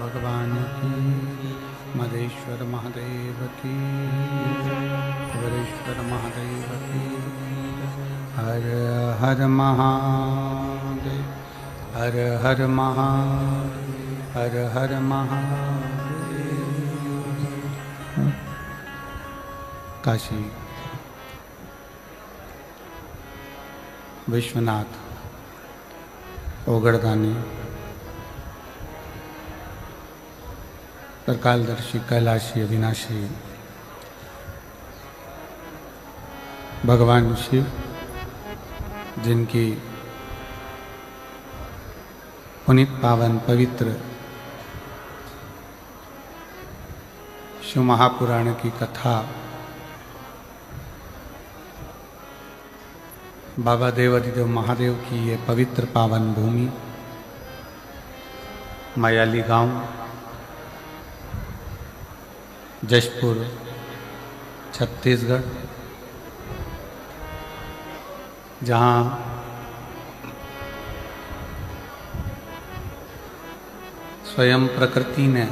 भगवान की, मदेश्वर महादेव की, कुबेरेश्वर महादेव की। हर हर महादेव, हर हर महादेव, हर हर महादेव। काशी विश्वनाथ ओगड़दानी त्रिकालदर्शी कैलाशी अविनाशी भगवान शिव, जिनकी पुनीत पावन पवित्र शिव महापुराण की कथा बाबा देवाधिदेव महादेव की ये पवित्र पावन भूमि मायाली गांव, जशपुर, छत्तीसगढ़, जहाँ स्वयं प्रकृति ने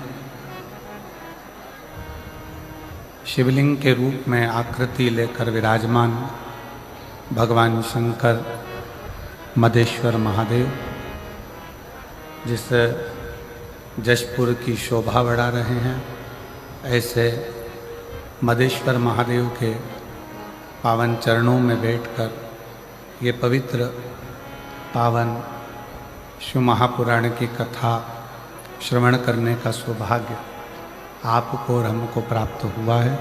शिवलिंग के रूप में आकृति लेकर विराजमान भगवान शंकर मदेश्वर महादेव, जिस जशपुर की शोभा बढ़ा रहे हैं, ऐसे मदेश्वर महादेव के पावन चरणों में बैठकर ये पवित्र पावन शिव महापुराण की कथा श्रवण करने का सौभाग्य आपको और हमको प्राप्त हुआ है।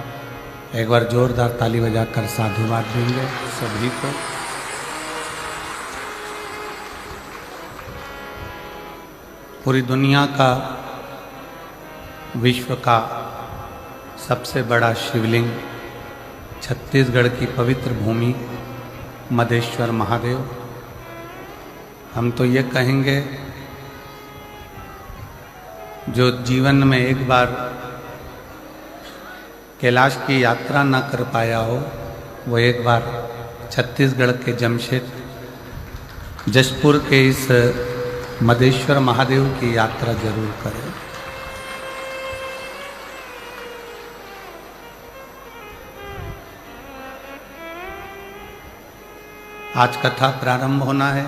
एक बार जोरदार ताली बजाकर साधुवाद देंगे सभी को। पूरी दुनिया का, विश्व का सबसे बड़ा शिवलिंग, छत्तीसगढ़ की पवित्र भूमि मदेश्वर महादेव। हम तो ये कहेंगे, जो जीवन में एक बार कैलाश की यात्रा न कर पाया हो, वो एक बार छत्तीसगढ़ के जमशेद जशपुर के इस मदेश्वर महादेव की यात्रा जरूर करें। आज कथा प्रारंभ होना है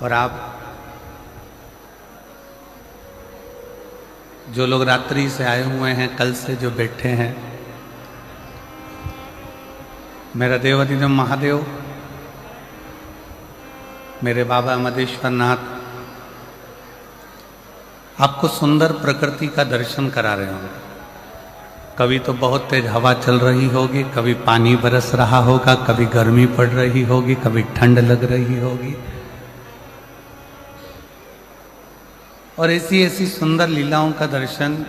और आप जो लोग रात्रि से आए हुए हैं, कल से जो बैठे हैं, मेरा देवाधिदेव महादेव, मेरे बाबा मदेश्वर नाथ आपको सुंदर प्रकृति का दर्शन करा रहे होंगे। कभी तो बहुत तेज हवा चल रही होगी, कभी पानी बरस रहा होगा, कभी गर्मी पड़ रही होगी, कभी ठंड लग रही होगी, और ऐसी ऐसी सुंदर लीलाओं का दर्शन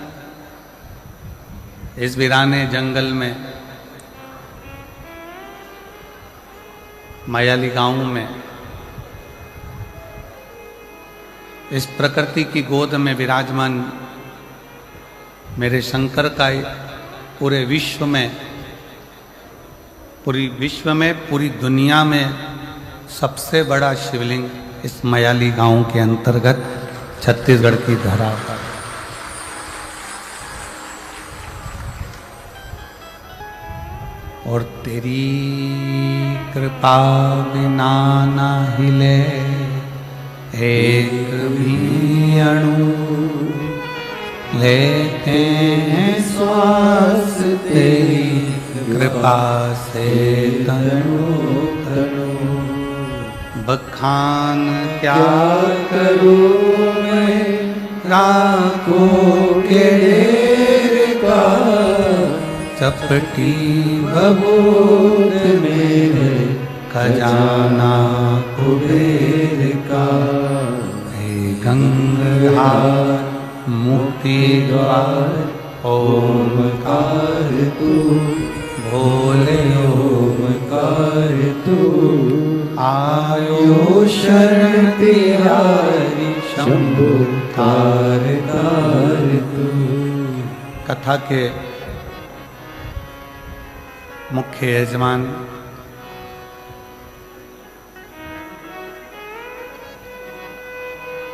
इस वीराने जंगल में, मायाली गांव में, इस प्रकृति की गोद में विराजमान मेरे शंकर का पूरे विश्व में, पूरी दुनिया में सबसे बड़ा शिवलिंग इस मायाली गांव के अंतर्गत छत्तीसगढ़ की धरा पर। और तेरी कृपा बिना न हिले एक भी अणु, लेते हैं श्वास तेरी कृपा से तनु तनु। बखान क्या करूं मैं राखों के ढेर का, चपटी बबूत मेरे खजाना कुबेर का। हे गंगाधार मुक्ति द्वार ओमकार तू, भोले ओमकार तू। आयो शरण तिहारी शंभु तार तार तू। कथा के मुख्य यजमान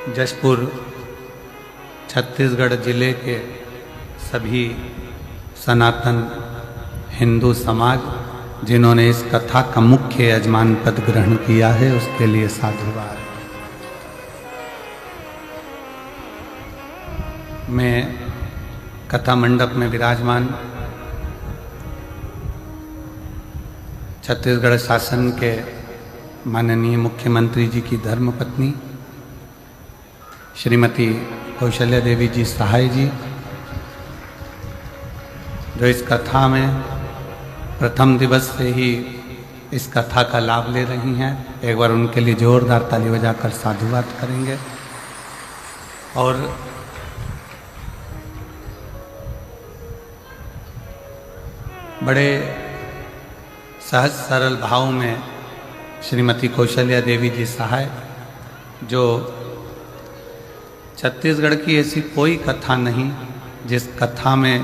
जशपुर छत्तीसगढ़ जिले के सभी सनातन हिंदू समाज जिन्होंने इस कथा का मुख्य यजमान पद ग्रहण किया है, उसके लिए साधुवाद। मैं कथा मंडप में विराजमान छत्तीसगढ़ शासन के माननीय मुख्यमंत्री जी की धर्मपत्नी श्रीमती कौशल्या देवी जी सहाय जी, जो इस कथा में प्रथम दिवस से ही इस कथा का लाभ ले रही हैं। एक बार उनके लिए जोरदार ताली बजाकर साधुवाद करेंगे। और बड़े सहज सरल भाव में श्रीमती कौशल्या देवी जी सहाय, जो छत्तीसगढ़ की ऐसी कोई कथा नहीं जिस कथा में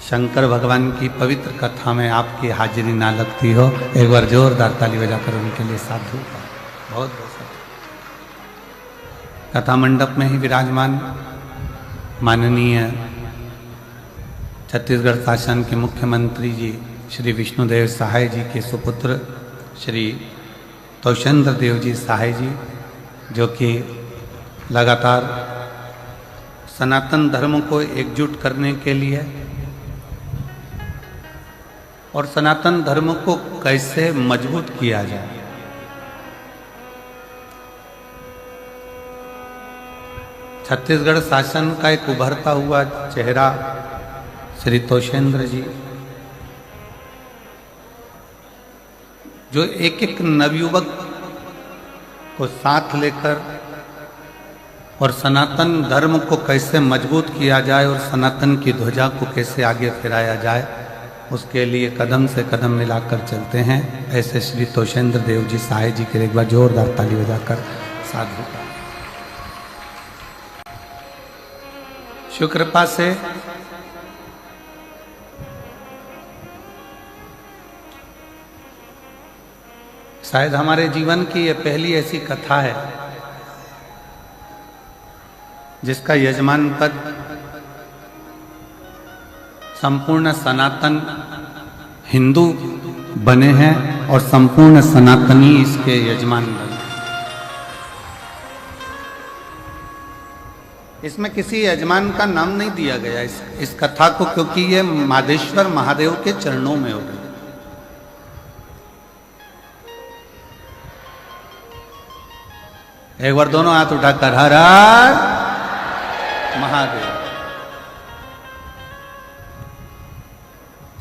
शंकर भगवान की पवित्र कथा में आपकी हाजिरी ना लगती हो। एक बार जोरदार ताली बजाकर उनके लिए साधु का बहुत बहुत कथा मंडप में ही विराजमान माननीय छत्तीसगढ़ शासन के मुख्यमंत्री जी श्री विष्णुदेव सहाय जी के सुपुत्र श्री तोषेंद्र देव जी सहाय जी, जो कि लगातार सनातन धर्म को एकजुट करने के लिए और सनातन धर्म को कैसे मजबूत किया जाए, छत्तीसगढ़ शासन का एक उभरता हुआ चेहरा श्री तोषेंद्र जी, जो एक एक नवयुवक को साथ लेकर और सनातन धर्म को कैसे मजबूत किया जाए और सनातन की ध्वजा को कैसे आगे फहराया जाए, उसके लिए कदम से कदम मिलाकर चलते हैं। ऐसे श्री तोषेंद्र देव जी सहाय जी के एक बार जोरदार ताली बजाकर साधु का। शिव कृपा से शायद हमारे जीवन की ये पहली ऐसी कथा है जिसका यजमान पद संपूर्ण सनातन हिंदू बने हैं और संपूर्ण सनातनी इसके यजमान बने। इसमें किसी यजमान का नाम नहीं दिया गया इस कथा को, क्योंकि ये मादेश्वर महादेव के चरणों में हो गई। एक बार दोनों हाथ उठाकर हर हर महादेव।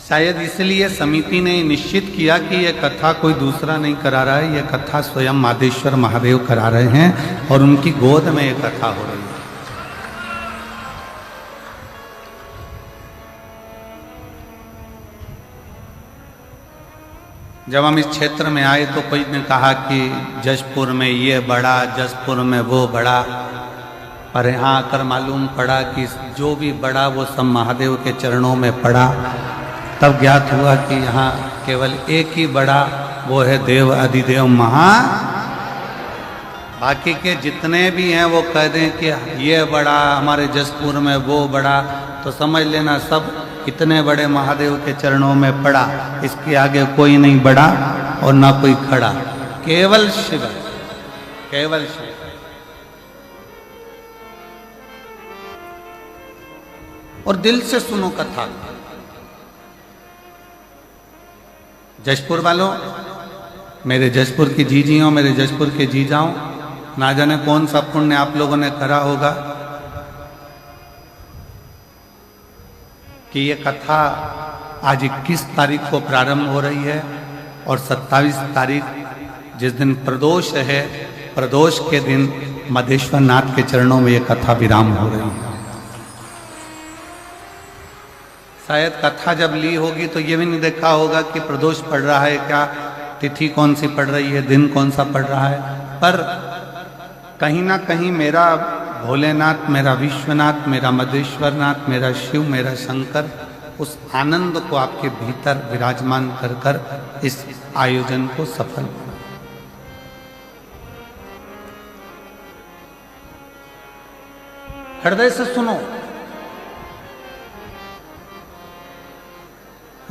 शायद इसलिए समिति ने निश्चित किया कि यह कथा कोई दूसरा नहीं करा रहा है, यह कथा स्वयं मादेश्वर महादेव करा रहे हैं और उनकी गोद में यह कथा हो रही है। जब हम इस क्षेत्र में आए तो कोई ने कहा कि जशपुर में ये बड़ा, जशपुर में वो बड़ा, पर यहाँ आकर मालूम पड़ा कि जो भी बड़ा वो सब महादेव के चरणों में पड़ा। तब ज्ञात हुआ कि यहाँ केवल एक ही बड़ा, वो है देव अधिदेव महा। बाकी के जितने भी हैं वो कह दें कि ये बड़ा, हमारे जशपुर में वो बड़ा, तो समझ लेना सब इतने बड़े महादेव के चरणों में पड़ा। इसके आगे कोई नहीं बड़ा और ना कोई खड़ा, केवल शिव, केवल शिव। और दिल से सुनो कथा। जशपुर वालों, मेरे जशपुर की जीजियों, मेरे जशपुर के जीजाओं, ना जाने कौन सा पुण्य आप लोगों ने करा होगा कि ये कथा आज 21 तारीख को प्रारंभ हो रही है और 27 तारीख जिस दिन प्रदोष है, प्रदोष के दिन मधेश्वर नाथ के चरणों में ये कथा विराम हो रही है। शायद कथा जब ली होगी तो ये भी नहीं देखा होगा कि प्रदोष पड़ रहा है क्या, तिथि कौन सी पड़ रही है, दिन कौन सा पड़ रहा है, पर कहीं ना कहीं मेरा भोलेनाथ, मेरा विश्वनाथ, मेरा मधेश्वरनाथ, मेरा शिव, मेरा शंकर उस आनंद को आपके भीतर विराजमान कर कर इस आयोजन को सफल बना। हृदय से सुनो,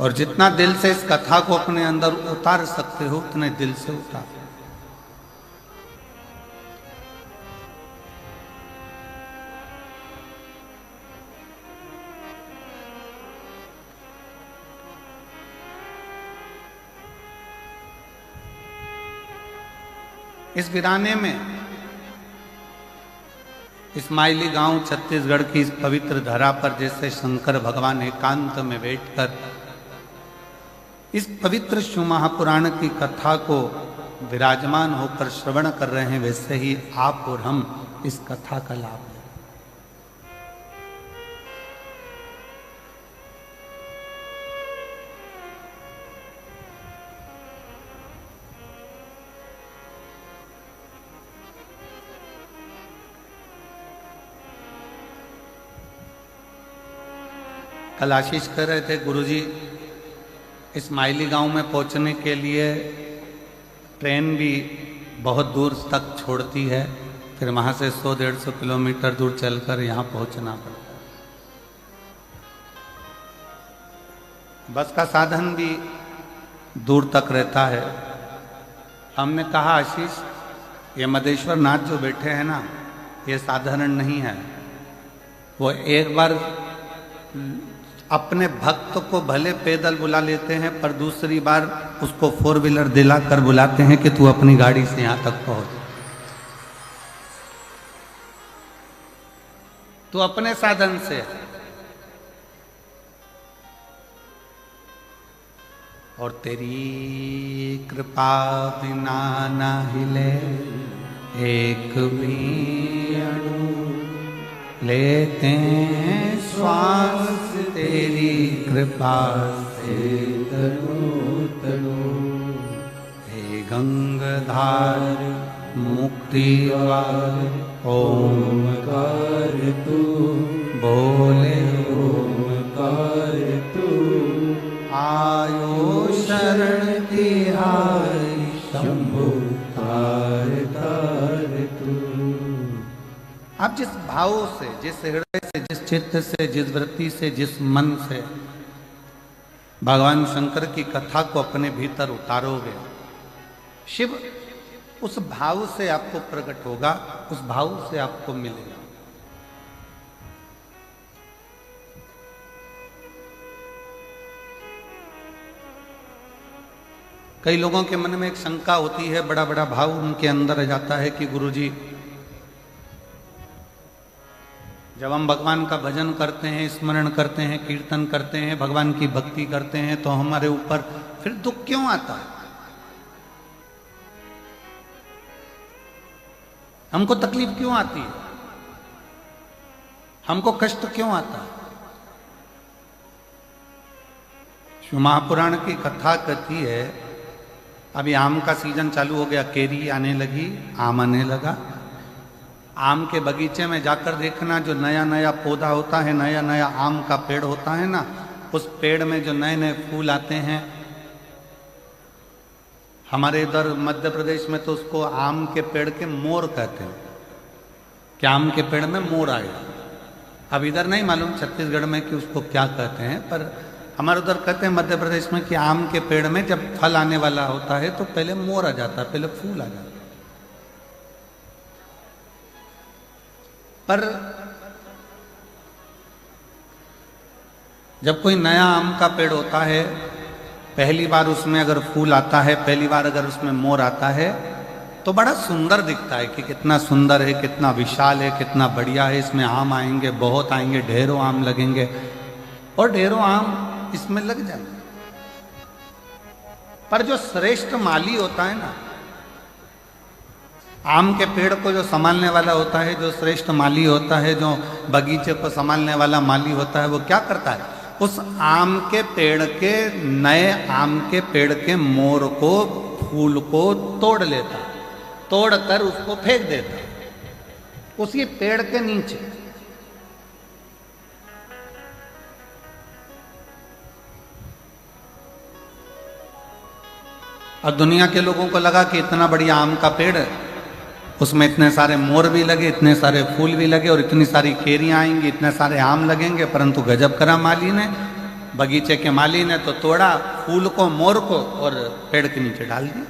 और जितना दिल से इस कथा को अपने अंदर उतार सकते हो उतने दिल से उतार। इस वीराने में, इस्माइली गांव छत्तीसगढ़ की इस पवित्र धरा पर जैसे शंकर भगवान एकांत में बैठकर इस पवित्र शिव महापुराण की कथा को विराजमान होकर श्रवण कर रहे हैं, वैसे ही आप और हम इस कथा का लाभ लें। कल आशीष कर रहे थे गुरुजी, इस्माइली गांव में पहुंचने के लिए ट्रेन भी बहुत दूर तक छोड़ती है, फिर वहां से 100-150 किलोमीटर दूर चलकर यहाँ पहुंचना पड़ता है। बस का साधन भी दूर तक रहता है। हमने कहा आशीष, ये मदेश्वर नाथ जो बैठे हैं ना, ये साधारण नहीं है। वो एक बार अपने भक्त को भले पैदल बुला लेते हैं, पर दूसरी बार उसको 4 व्हीलर दिला कर बुलाते हैं कि तू अपनी गाड़ी से यहां तक पहुंच, तू अपने साधन से। और तेरी कृपा बिना ना हिले एक भी अणु, लेते हैं श्वास तेरी कृपा से तनु तनु। हे गंगाधार मुक्तिवार ओमकार तू, बोले ओमकार तू। आयो शरण तिहारी शंभु तार तार तू। आप जिस भाव से, जिस हृदय से, जिस चित्त से, जिस वृत्ति से, जिस मन से भगवान शंकर की कथा को अपने भीतर उतारोगे, शिव उस भाव से आपको प्रकट होगा, उस भाव से आपको मिलेगा। कई लोगों के मन में एक शंका होती है, बड़ा बड़ा भाव उनके अंदर आ जाता है कि गुरुजी, जब हम भगवान का भजन करते हैं, स्मरण करते हैं, कीर्तन करते हैं, भगवान की भक्ति करते हैं, तो हमारे ऊपर फिर दुख क्यों आता है? हमको तकलीफ क्यों आती है? हमको कष्ट क्यों आता है? शिव महापुराण की कथा कहती है, अभी आम का सीजन चालू हो गया, केरी आने लगी, आम आने लगा। आम के बगीचे में जाकर देखना, जो नया नया पौधा होता है, नया नया आम का पेड़ होता है ना, उस पेड़ में जो नए नए फूल आते हैं, हमारे इधर मध्य प्रदेश में तो उसको आम के पेड़ के मोर कहते हैं, कि आम के पेड़ में मोर आएगा। अब इधर नहीं मालूम छत्तीसगढ़ में कि उसको क्या कहते हैं, पर हमारे उधर कहते हैं मध्य प्रदेश में कि आम के पेड़ में जब फल आने वाला होता है तो पहले मोर आ जाता है, पहले फूल आ जाता है। पर जब कोई नया आम का पेड़ होता है, पहली बार उसमें अगर फूल आता है, पहली बार अगर उसमें मोर आता है, तो बड़ा सुंदर दिखता है कि कितना सुंदर है, कितना विशाल है, कितना बढ़िया है, इसमें आम आएंगे, बहुत आएंगे, ढेरों आम लगेंगे और ढेरों आम इसमें लग जाएंगे। पर जो श्रेष्ठ माली होता है ना, आम के पेड़ को जो संभालने वाला होता है, जो श्रेष्ठ माली होता है, जो बगीचे को संभालने वाला माली होता है, वो क्या करता है? उस आम के पेड़ के, नए आम के पेड़ के मोर को, फूल को तोड़ लेता, तोड़कर उसको फेंक देता उसी पेड़ के नीचे। और दुनिया के लोगों को लगा कि इतना बढ़िया आम का पेड़, उसमें इतने सारे मोर भी लगे, इतने सारे फूल भी लगे और इतनी सारी केरियां आएंगी, इतने सारे आम लगेंगे, परंतु गजब करा माली ने, बगीचे के माली ने तो तोड़ा फूल को, मोर को और पेड़ के नीचे डाल दिया।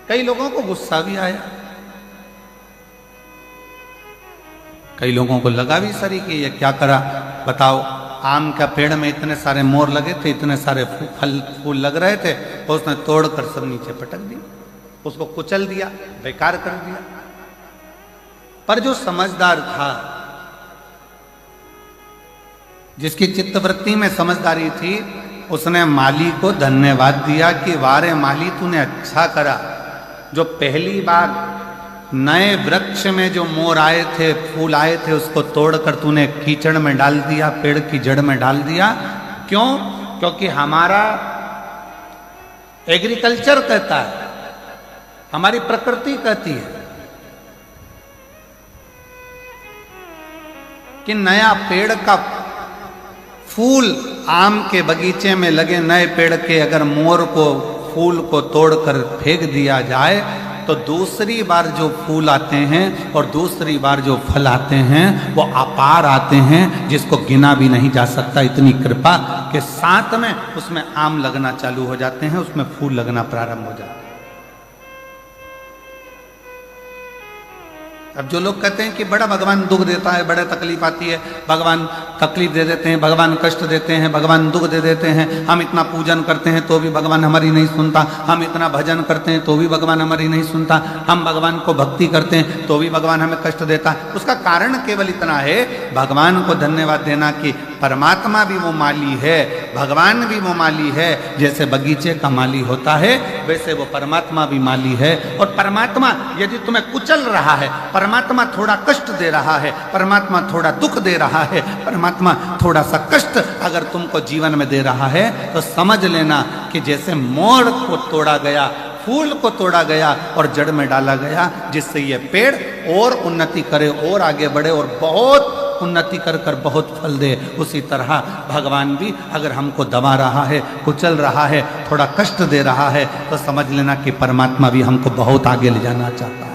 कई लोगों को गुस्सा भी आया, कई लोगों को लगा भी सरी कि ये क्या करा, बताओ आम का पेड़ में इतने सारे मोर लगे थे, इतने सारे फूल लग रहे थे, और उसने तोड़कर सब नीचे पटक दिया, उसको कुचल दिया, बेकार कर दिया। पर जो समझदार था, जिसकी चित्तवृत्ति में समझदारी थी, उसने माली को धन्यवाद दिया कि वारे माली तूने अच्छा करा, जो पहली बार नए वृक्ष में जो मोर आए थे, फूल आए थे, उसको तोड़कर तूने कीचड़ में डाल दिया, पेड़ की जड़ में डाल दिया। क्यों? क्योंकि हमारा एग्रीकल्चर कहता है, हमारी प्रकृति कहती है कि नया पेड़ का फूल आम के बगीचे में लगे नए पेड़ के अगर मोर को, फूल को तोड़कर फेंक दिया जाए तो दूसरी बार जो फूल आते हैं और दूसरी बार जो फल आते हैं वो अपार आते हैं, जिसको गिना भी नहीं जा सकता। इतनी कृपा के साथ में उसमें आम लगना चालू हो जाते हैं, उसमें फूल लगना प्रारंभ हो जाते हैं। अब जो लोग कहते हैं कि बड़ा भगवान दुख देता है, बड़ा तकलीफ आती है, भगवान तकलीफ दे देते हैं, भगवान कष्ट देते हैं, भगवान दुख दे देते हैं, हम इतना पूजन करते हैं तो भी भगवान हमारी नहीं सुनता, हम इतना भजन करते हैं तो भी भगवान हमारी नहीं सुनता, हम भगवान को भक्ति करते हैं तो भी भगवान हमें कष्ट देता है। उसका कारण केवल इतना है, भगवान को धन्यवाद देना कि परमात्मा भी वो माली है, भगवान भी वो माली है। जैसे बगीचे का माली होता है वैसे वो परमात्मा भी माली है। और परमात्मा यदि तुम्हें कुचल रहा है, परमात्मा थोड़ा कष्ट दे रहा है, परमात्मा थोड़ा दुख दे रहा है, परमात्मा थोड़ा सा कष्ट अगर तुमको जीवन में दे रहा है, तो समझ लेना कि जैसे मोर को तोड़ा गया, फूल को तोड़ा गया और जड़ में डाला गया, जिससे ये पेड़ और उन्नति करे और आगे बढ़े और बहुत उन्नति कर कर बहुत फल दे, उसी तरह भगवान भी अगर हमको दबा रहा है, कुचल रहा है, थोड़ा कष्ट दे रहा है, तो समझ लेना कि परमात्मा भी हमको बहुत आगे ले जाना चाहता है।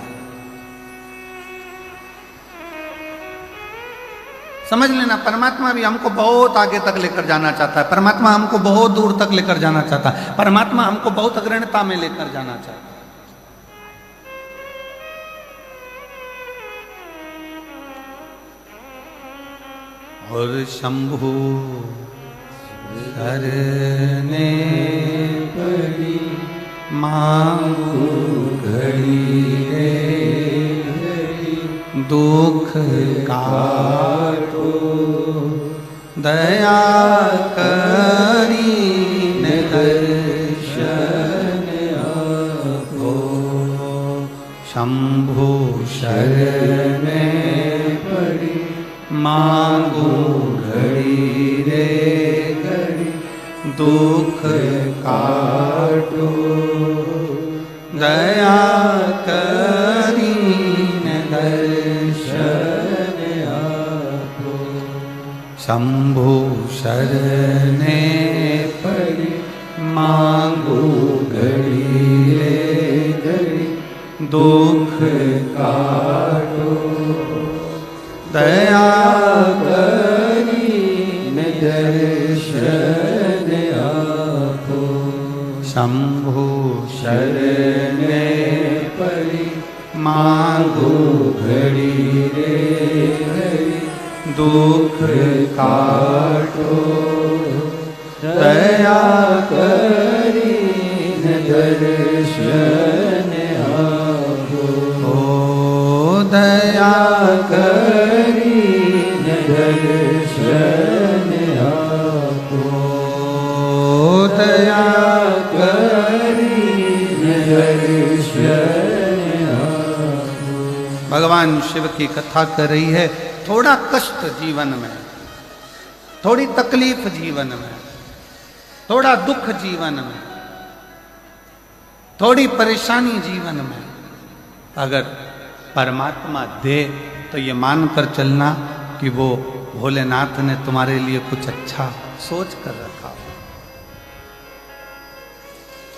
समझ लेना, परमात्मा भी हमको बहुत आगे तक लेकर जाना चाहता है, परमात्मा हमको बहुत दूर तक लेकर जाना चाहता है, परमात्मा हमको बहुत अग्रणता में लेकर जाना चाहता है। और शंभु शरणे पड़ी मांगू घड़ी रे, दुख काटो दया करी दर्शन आपो। शंभु शरणे पड़ी मांगो घड़ी रे घड़ी, दुख काटो दया करी दर्शन आपो। शंभु शरणे पड़ी मांगो घड़ी रे घड़ी, दुख काटो दया करी दर्शन आपो। शंभु शरणे पड़ी मांगो घड़ी रे घड़ी, दुख काटो दया करी दर्शन आपो। ओ दया करी दर्शन आपो, दया करी दर्शन आपो। भगवान शिव की कथा कर रही है। थोड़ा कष्ट जीवन में, थोड़ी तकलीफ जीवन में, थोड़ा दुख जीवन में, थोड़ी परेशानी जीवन में अगर परमात्मा दे तो ये मानकर चलना कि वो भोलेनाथ ने तुम्हारे लिए कुछ अच्छा सोच कर रखा हो,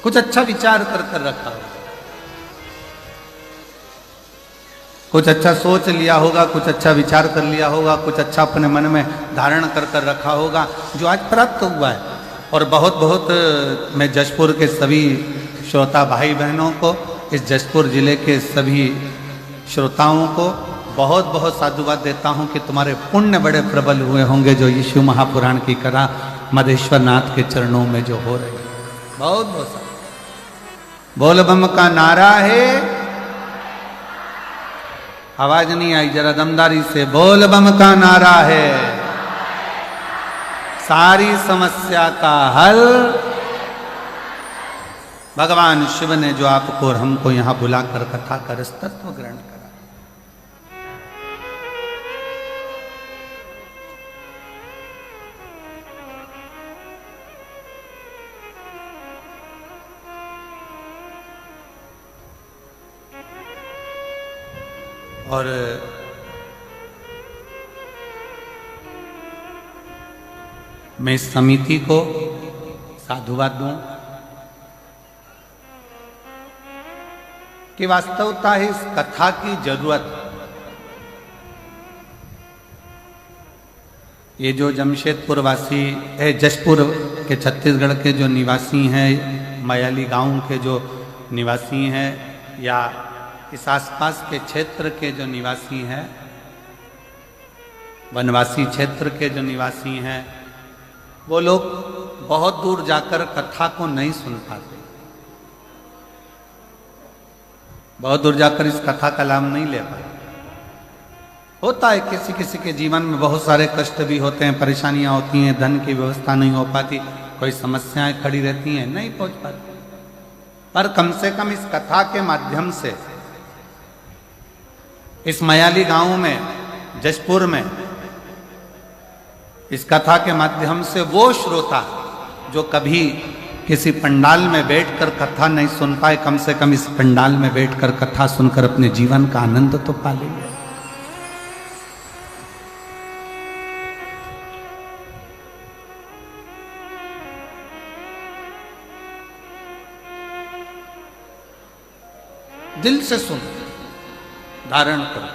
कुछ अच्छा विचार कर कर रखा हो। कुछ अच्छा सोच लिया होगा, कुछ अच्छा विचार कर लिया होगा, कुछ अच्छा अपने मन में धारण कर कर रखा होगा, जो आज प्राप्त हुआ है। और बहुत बहुत मैं जशपुर के सभी श्रोता भाई बहनों को, इस जशपुर जिले के सभी श्रोताओं को बहुत बहुत साधुवाद देता हूँ कि तुम्हारे पुण्य बड़े प्रबल हुए होंगे, जो ये शिव महापुराण की कथा मधेश्वर नाथ के चरणों में जो हो रही है। बहुत बहुत बोल बम का नारा है। आवाज नहीं आई, जरा दमदारी से बोल बम का नारा है। सारी समस्या का हल भगवान शिव ने जो आपको और हमको यहां बुलाकर कथा कर तत्व ग्रहण करा। और मैं इस समिति को साधुवाद दूं कि वास्तवता है इस कथा की जरूरत। ये जो जमशेदपुर वासी है, जशपुर के छत्तीसगढ़ के जो निवासी हैं, मयाली गांव के जो निवासी हैं, या इस आसपास के क्षेत्र के जो निवासी हैं, वनवासी क्षेत्र के जो निवासी हैं, वो लोग बहुत दूर जाकर कथा को नहीं सुन पाते, बहुत दूर जाकर इस कथा का लाभ नहीं ले पाते। होता है किसी किसी के जीवन में बहुत सारे कष्ट भी होते हैं, परेशानियां होती हैं, धन की व्यवस्था नहीं हो पाती, कोई समस्याएं खड़ी रहती हैं, नहीं पहुंच पाती। पर कम से कम इस कथा के माध्यम से इस मयाली गांव में, जशपुर में, इस कथा के माध्यम से वो श्रोता जो कभी किसी पंडाल में बैठकर कथा नहीं सुन पाए, कम से कम इस पंडाल में बैठकर कथा सुनकर अपने जीवन का आनंद तो पा लेंगे। दिल से सुन, धारण करो,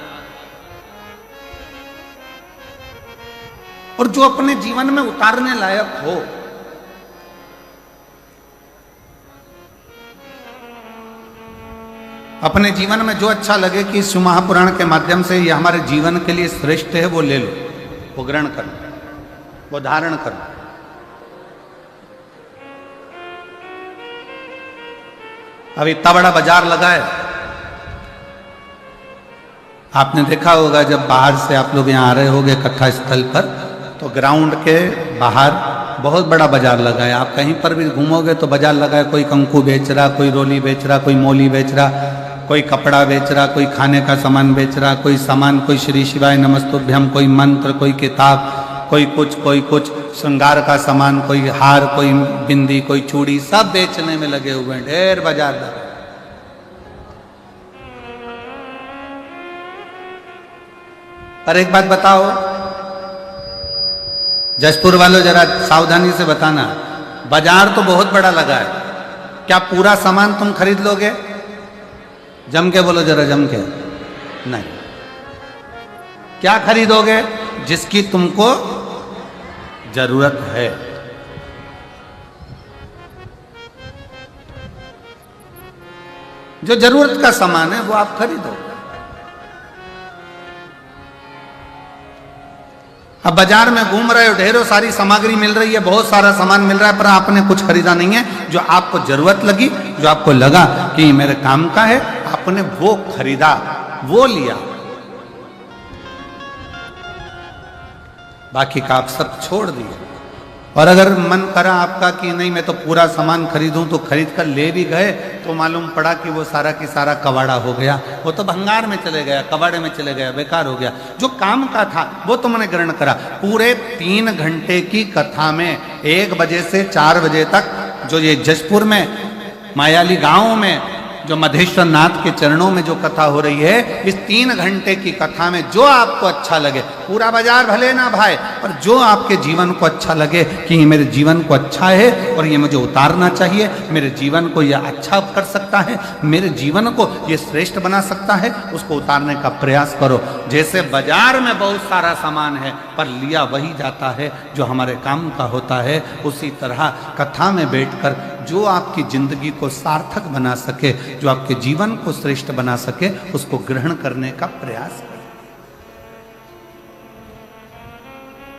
और जो अपने जीवन में उतारने लायक हो, अपने जीवन में जो अच्छा लगे कि शिव महापुराण के माध्यम से ये हमारे जीवन के लिए श्रेष्ठ है, वो ले लो, वो ग्रहण करो, वो धारण करो। अब इतना बड़ा बाजार लगा है, आपने देखा होगा जब बाहर से आप लोग यहाँ आ रहे होंगे कथा स्थल पर, तो ग्राउंड के बाहर बहुत बड़ा बाजार लगा है। आप कहीं पर भी घूमोगे तो बाजार लगा है, कोई कंकु बेच रहा, कोई रोली बेच रहा, कोई मोली बेच रहा, कोई कपड़ा बेच रहा, कोई खाने का सामान बेच रहा, कोई सामान, कोई श्री शिवाय नमस्तुभ्यम, कोई मंत्र, कोई किताब, कोई कुछ श्रृंगार का सामान, कोई हार, कोई बिंदी, कोई चूड़ी, सब बेचने में लगे हुए हैं, ढेर बाजार लगा। पर एक बात बताओ, जशपुर वालों जरा सावधानी से बताना, बाजार तो बहुत बड़ा लगा है, क्या पूरा सामान तुम खरीद लोगे? जम के बोलो जरा, जम के। नहीं, क्या खरीदोगे? जिसकी तुमको जरूरत है। जो जरूरत का सामान है वो आप खरीदो। अब बाजार में घूम रहे हो, ढेरों सारी सामग्री मिल रही है, बहुत सारा सामान मिल रहा है, पर आपने कुछ खरीदा नहीं है। जो आपको जरूरत लगी, जो आपको लगा कि मेरे काम का है, आपने वो खरीदा, वो लिया, बाकी का आप सब छोड़ दिए। और अगर मन करा आपका कि नहीं मैं तो पूरा सामान खरीदूं, तो खरीद कर ले भी गए तो मालूम पड़ा कि वो सारा की सारा कबाड़ा हो गया, वो तो भंगार में चले गया, कबाड़े में चले गया, बेकार हो गया। जो काम का था वो तुमने ग्रहण करा। पूरे 3 घंटे की कथा में 1 बजे से 4 बजे तक जो ये जशपुर में, मायाली गांव में जो मधेश्वर नाथ के चरणों में जो कथा हो रही है, इस 3 घंटे की कथा में जो आपको अच्छा लगे, पूरा बाजार भले ना भाई, पर जो आपके जीवन को अच्छा लगे कि ये मेरे जीवन को अच्छा है और ये मुझे उतारना चाहिए, मेरे जीवन को ये अच्छा कर सकता है, मेरे जीवन को ये श्रेष्ठ बना सकता है, उसको उतारने का प्रयास करो। जैसे बाजार में बहुत सारा सामान है पर लिया वही जाता है जो हमारे काम का होता है, उसी तरह कथा में बैठकर जो आपकी जिंदगी को सार्थक बना सके, जो आपके जीवन को श्रेष्ठ बना सके, उसको ग्रहण करने का प्रयास करें।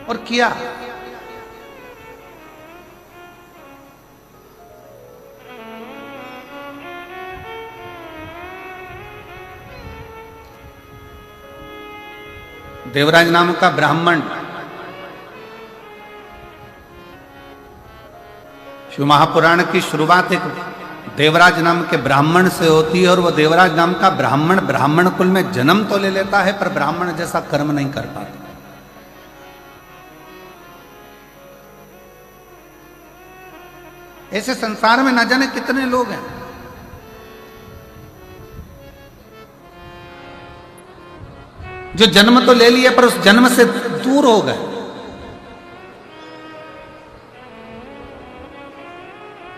और किया। देवराज नाम का ब्राह्मण शिव महापुराण की शुरुआत एक देवराज नाम के ब्राह्मण से होती है, और वो देवराज नाम का ब्राह्मण ब्राह्मण कुल में जन्म तो ले लेता है पर ब्राह्मण जैसा कर्म नहीं कर पाता। ऐसे संसार में न जाने कितने लोग हैं। जो जन्म तो ले लिए पर उस जन्म से दूर हो गए।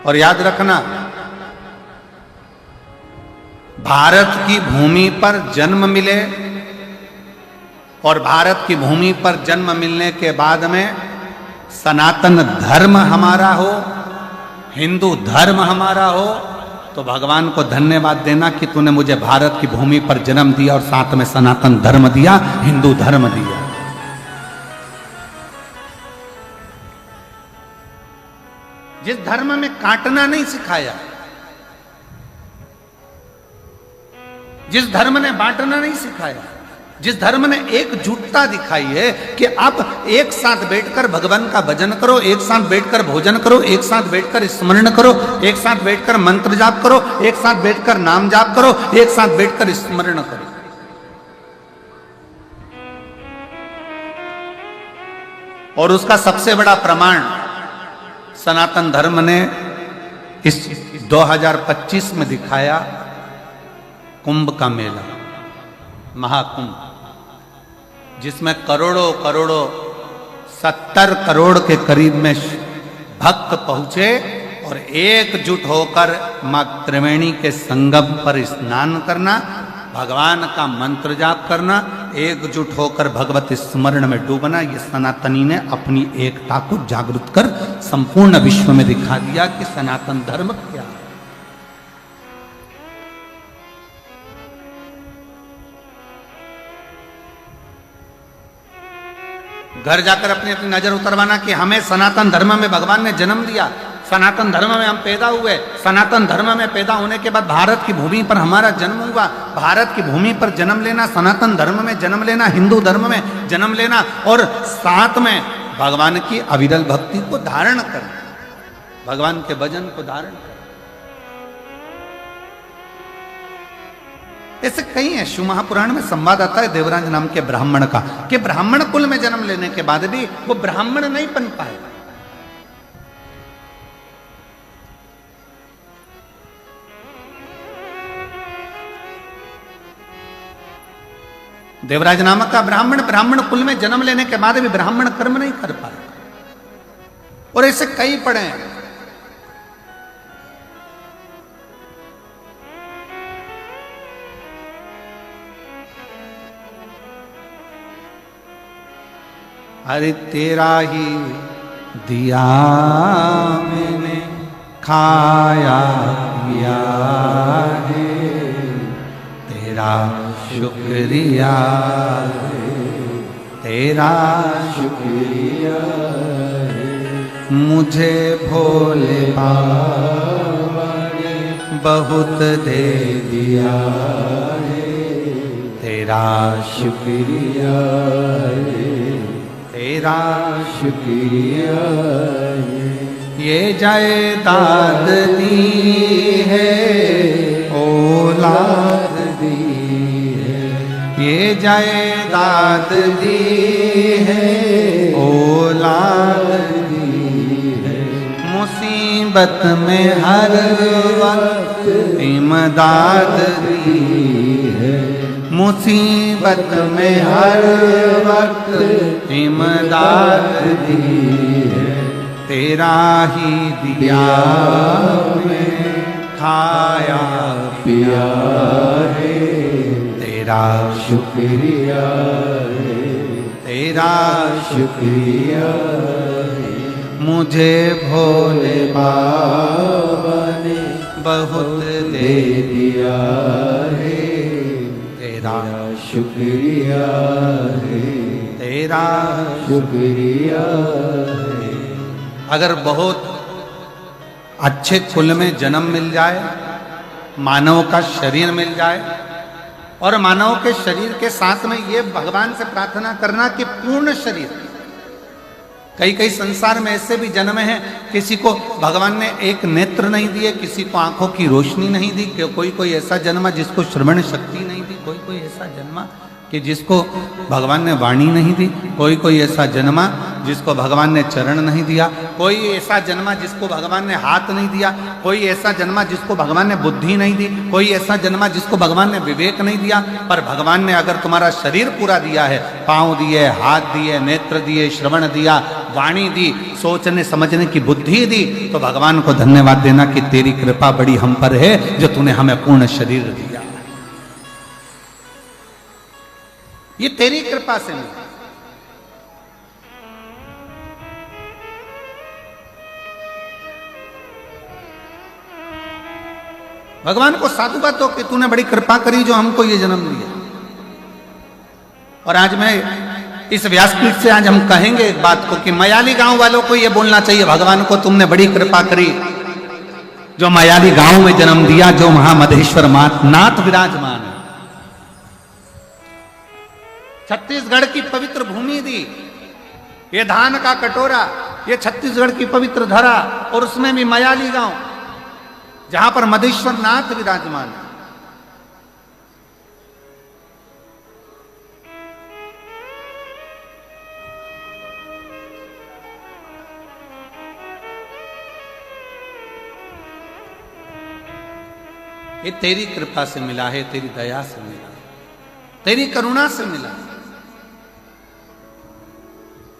और याद रखना, भारत की भूमि पर जन्म मिले और भारत की भूमि पर जन्म मिलने के बाद में सनातन धर्म हमारा हो, हिंदू धर्म हमारा हो, तो भगवान को धन्यवाद देना कि तूने मुझे भारत की भूमि पर जन्म दिया और साथ में सनातन धर्म दिया, हिंदू धर्म दिया। जिस धर्म में काटना नहीं सिखाया, जिस धर्म ने बांटना नहीं सिखाया, जिस धर्म ने एकजुटता दिखाई है कि आप एक साथ बैठकर भगवान का भजन करो, एक साथ बैठकर भोजन करो, एक साथ बैठकर स्मरण करो, एक साथ बैठकर मंत्र जाप करो, एक साथ बैठकर नाम जाप करो, एक साथ बैठकर स्मरण करो। और उसका सबसे बड़ा प्रमाण सनातन धर्म ने इस 2025 में दिखाया, कुंभ का मेला, महाकुंभ, जिसमें करोड़ों करोड़ों 70 करोड़ के करीब में भक्त पहुंचे और एकजुट होकर मां त्रिवेणी के संगम पर स्नान करना, भगवान का मंत्र जाप करना, एकजुट होकर भगवत स्मरण में डूबना। ये सनातनी ने अपनी एकता को जागृत कर संपूर्ण विश्व में दिखा दिया कि सनातन धर्म क्या है। घर जाकर अपनी अपनी नजर उतरवाना कि हमें सनातन धर्म में भगवान ने जन्म दिया, सनातन धर्म में हम पैदा हुए, सनातन धर्म में पैदा होने के बाद भारत की भूमि पर हमारा जन्म हुआ। भारत की भूमि पर जन्म लेना, सनातन धर्म में जन्म लेना, हिंदू धर्म में जन्म लेना और साथ में भगवान की अविरल भक्ति को धारण करना, भगवान के भजन को धारण करना। ऐसे कई है। शिव महापुराण में संवाद आता है देवराज नाम के ब्राह्मण का, कि ब्राह्मण कुल में जन्म लेने के बाद भी वो ब्राह्मण नहीं बन पाए। देवराज नामक का ब्राह्मण कुल में जन्म लेने के बाद भी ब्राह्मण कर्म नहीं कर पाए। और ऐसे कई पढ़े हैं। अरे तेरा ही दिया मैंने खाया पिया है, तेरा शुक्रिया है, तेरा शुक्रिया है। मुझे भोले बाबा ने बहुत दे दिया है, तेरा शुक्रिया है, तेरा शुक्रिया है। ये जायदाद दी है, औलाद दी है, ये जायदाद दी है, औलाद दी है। मुसीबत में हर वक्त इमदाद दी है, मुसीबत में हर वक्त इमदाद दी है, तेरा ही दिया में खाया पिया है, तेरा शुक्रिया है, तेरा शुक्रिया है, मुझे भोले बाबा ने बहुत दे दिया है, तेरा शुक्रिया है, तेरा शुक्रिया है। अगर बहुत अच्छे कुल में जन्म मिल जाए, मानव का शरीर मिल जाए, और मानव के शरीर के साथ में ये भगवान से प्रार्थना करना कि पूर्ण शरीर। कई कई संसार में ऐसे भी जन्म हैं, किसी को भगवान ने एक नेत्र नहीं दिए, किसी को आंखों की रोशनी नहीं दी, कोई कोई ऐसा जन्मा जिसको श्रवण शक्ति नहीं दी, कोई कोई ऐसा जन्मा कि जिसको भगवान ने वाणी नहीं दी, कोई कोई ऐसा जन्मा जिसको भगवान ने चरण नहीं दिया, कोई ऐसा जन्मा जिसको भगवान ने हाथ नहीं दिया, कोई ऐसा जन्मा जिसको भगवान ने बुद्धि नहीं दी, कोई ऐसा जन्मा जिसको भगवान ने विवेक नहीं दिया। पर भगवान ने अगर तुम्हारा शरीर पूरा दिया है, पाँव दिए, हाथ दिए, नेत्र दिए, श्रवण दिया, वाणी दी, सोचने समझने की बुद्धि दी, तो भगवान को धन्यवाद देना कि तेरी कृपा बड़ी हम पर है जो तूने हमें पूर्ण शरीर दिया। ये तेरी कृपा से मिला। भगवान को साधुवाद दो कि तूने बड़ी कृपा करी जो हमको ये जन्म दिया। और आज मैं इस व्यासपीठ से आज हम कहेंगे एक बात को कि मयाली गांव वालों को ये बोलना चाहिए, भगवान को तुमने बड़ी कृपा करी जो मयाली गांव में जन्म दिया, जो महामधेश्वर नाथ विराजमान है। छत्तीसगढ़ की पवित्र भूमि दी, ये धान का कटोरा, ये छत्तीसगढ़ की पवित्र धरा, और उसमें भी मयाली गांव जहां पर मधेश्वर नाथ विराजमान है। ये तेरी कृपा से मिला है, तेरी दया से मिला, तेरी करुणा से मिला।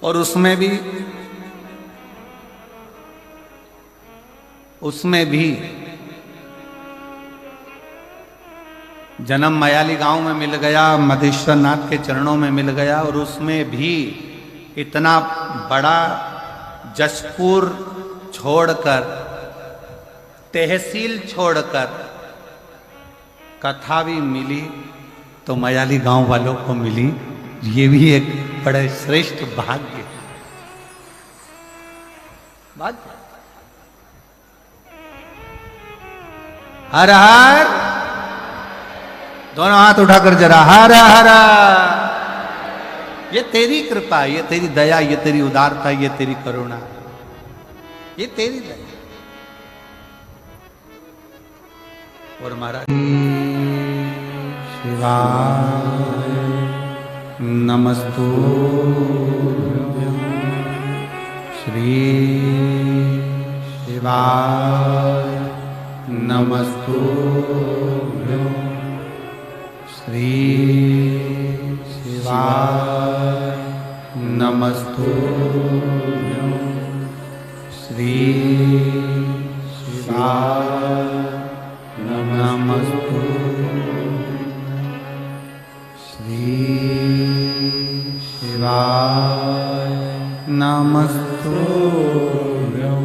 और उसमें भी जन्म मयाली गांव में मिल गया, मधेश्वर नाथ के चरणों में मिल गया, और उसमें भी इतना बड़ा जशपुर छोड़कर, तहसील छोड़कर कथा भी मिली तो मयाली गांव वालों को मिली। ये भी एक बड़े श्रेष्ठ भाग्य। हर हर, दोनों हाथ उठाकर जरा हर हर। ये तेरी कृपा, ये तेरी दया, ये तेरी उदारता, ये तेरी करुणा, ये तेरी दया। और महाराज शिवाय नमस्तुभ्यं, श्री शिवाय नमस्तुभ्यं, श्री शिवाय नमस्तुभ्यं, श्री शिवाय नमस्तुभ्यं, श्री शिवाय नमस्तुभ्यं।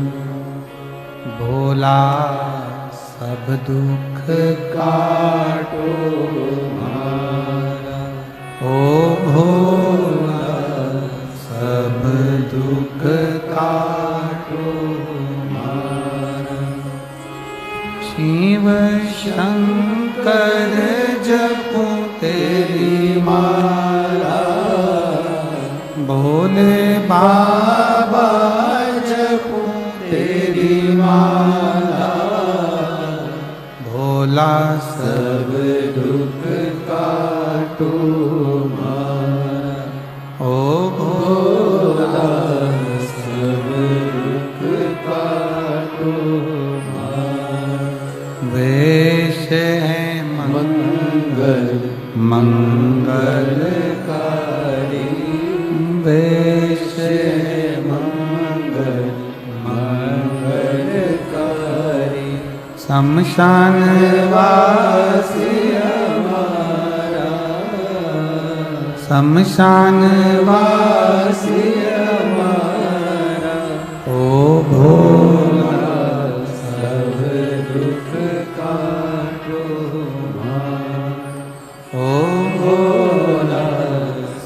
भोला सब दुख काटो हमारा, ओ भोला सब दुख काटो हमारा। शिव शंकर जपो तेरी माला, भोले बाबा जपो तेरी माला। भोला सब दुख काटो हमारा, ओ भोला सब दुख काटो। वेश मंगल मंगलकारी, शमशान वासी हमारा, शमशान वासी हमारा, ओ भोला सब दुख काटो हमारा, ओ भोला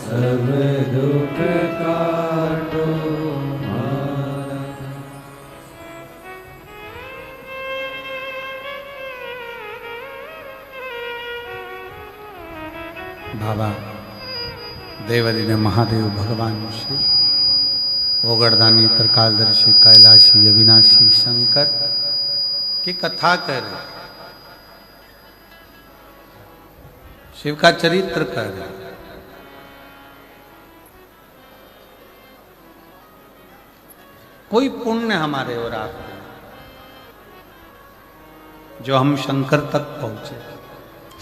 सब दुख काटो हमारा। बाबा देवरिने महादेव भगवान शिव, ओगरदानी त्रिकालदर्शी कैलाशी अविनाशी शंकर की कथा कह रहे, शिव का चरित्र कह रहे। कोई पुण्य हमारे और आपके जो हम शंकर तक पहुंचे,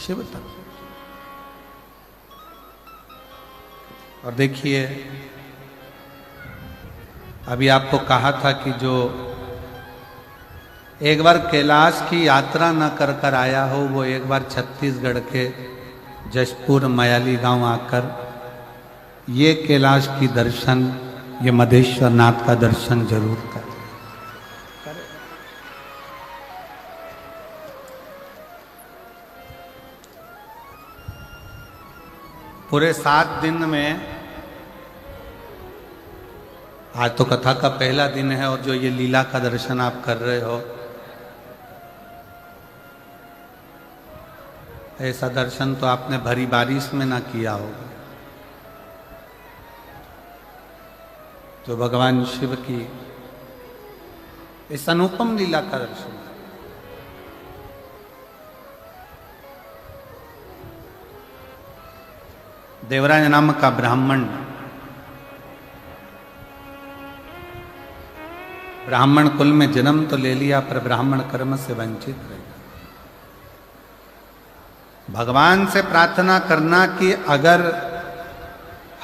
शिव तक। और देखिए, अभी आपको कहा था कि जो एक बार कैलाश की यात्रा न कर कर आया हो, वो एक बार छत्तीसगढ़ के जशपुर मयाली गांव आकर ये कैलाश की दर्शन, ये मधेश्वर नाथ का दर्शन जरूर कर। पूरे 7 दिन में, आज तो कथा का पहला दिन है और जो ये लीला का दर्शन आप कर रहे हो, ऐसा दर्शन तो आपने भरी बारिश में ना किया होगा। तो भगवान शिव की इस अनुपम लीला का दर्शन, देवराज नाम का ब्राह्मण, ब्राह्मण कुल में जन्म तो ले लिया पर ब्राह्मण कर्म से वंचित रह गया। भगवान से प्रार्थना करना कि अगर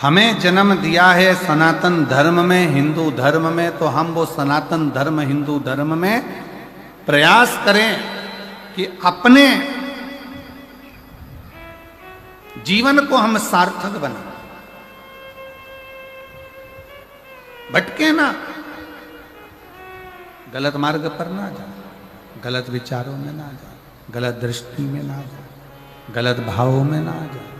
हमें जन्म दिया है सनातन धर्म में, हिंदू धर्म में, तो हम वो सनातन धर्म हिंदू धर्म में प्रयास करें कि अपने जीवन को हम सार्थक बनाएं, भटके ना, गलत मार्ग पर ना जाए, गलत विचारों में ना जाए, गलत दृष्टि में ना जाए, गलत भावों में ना जाए।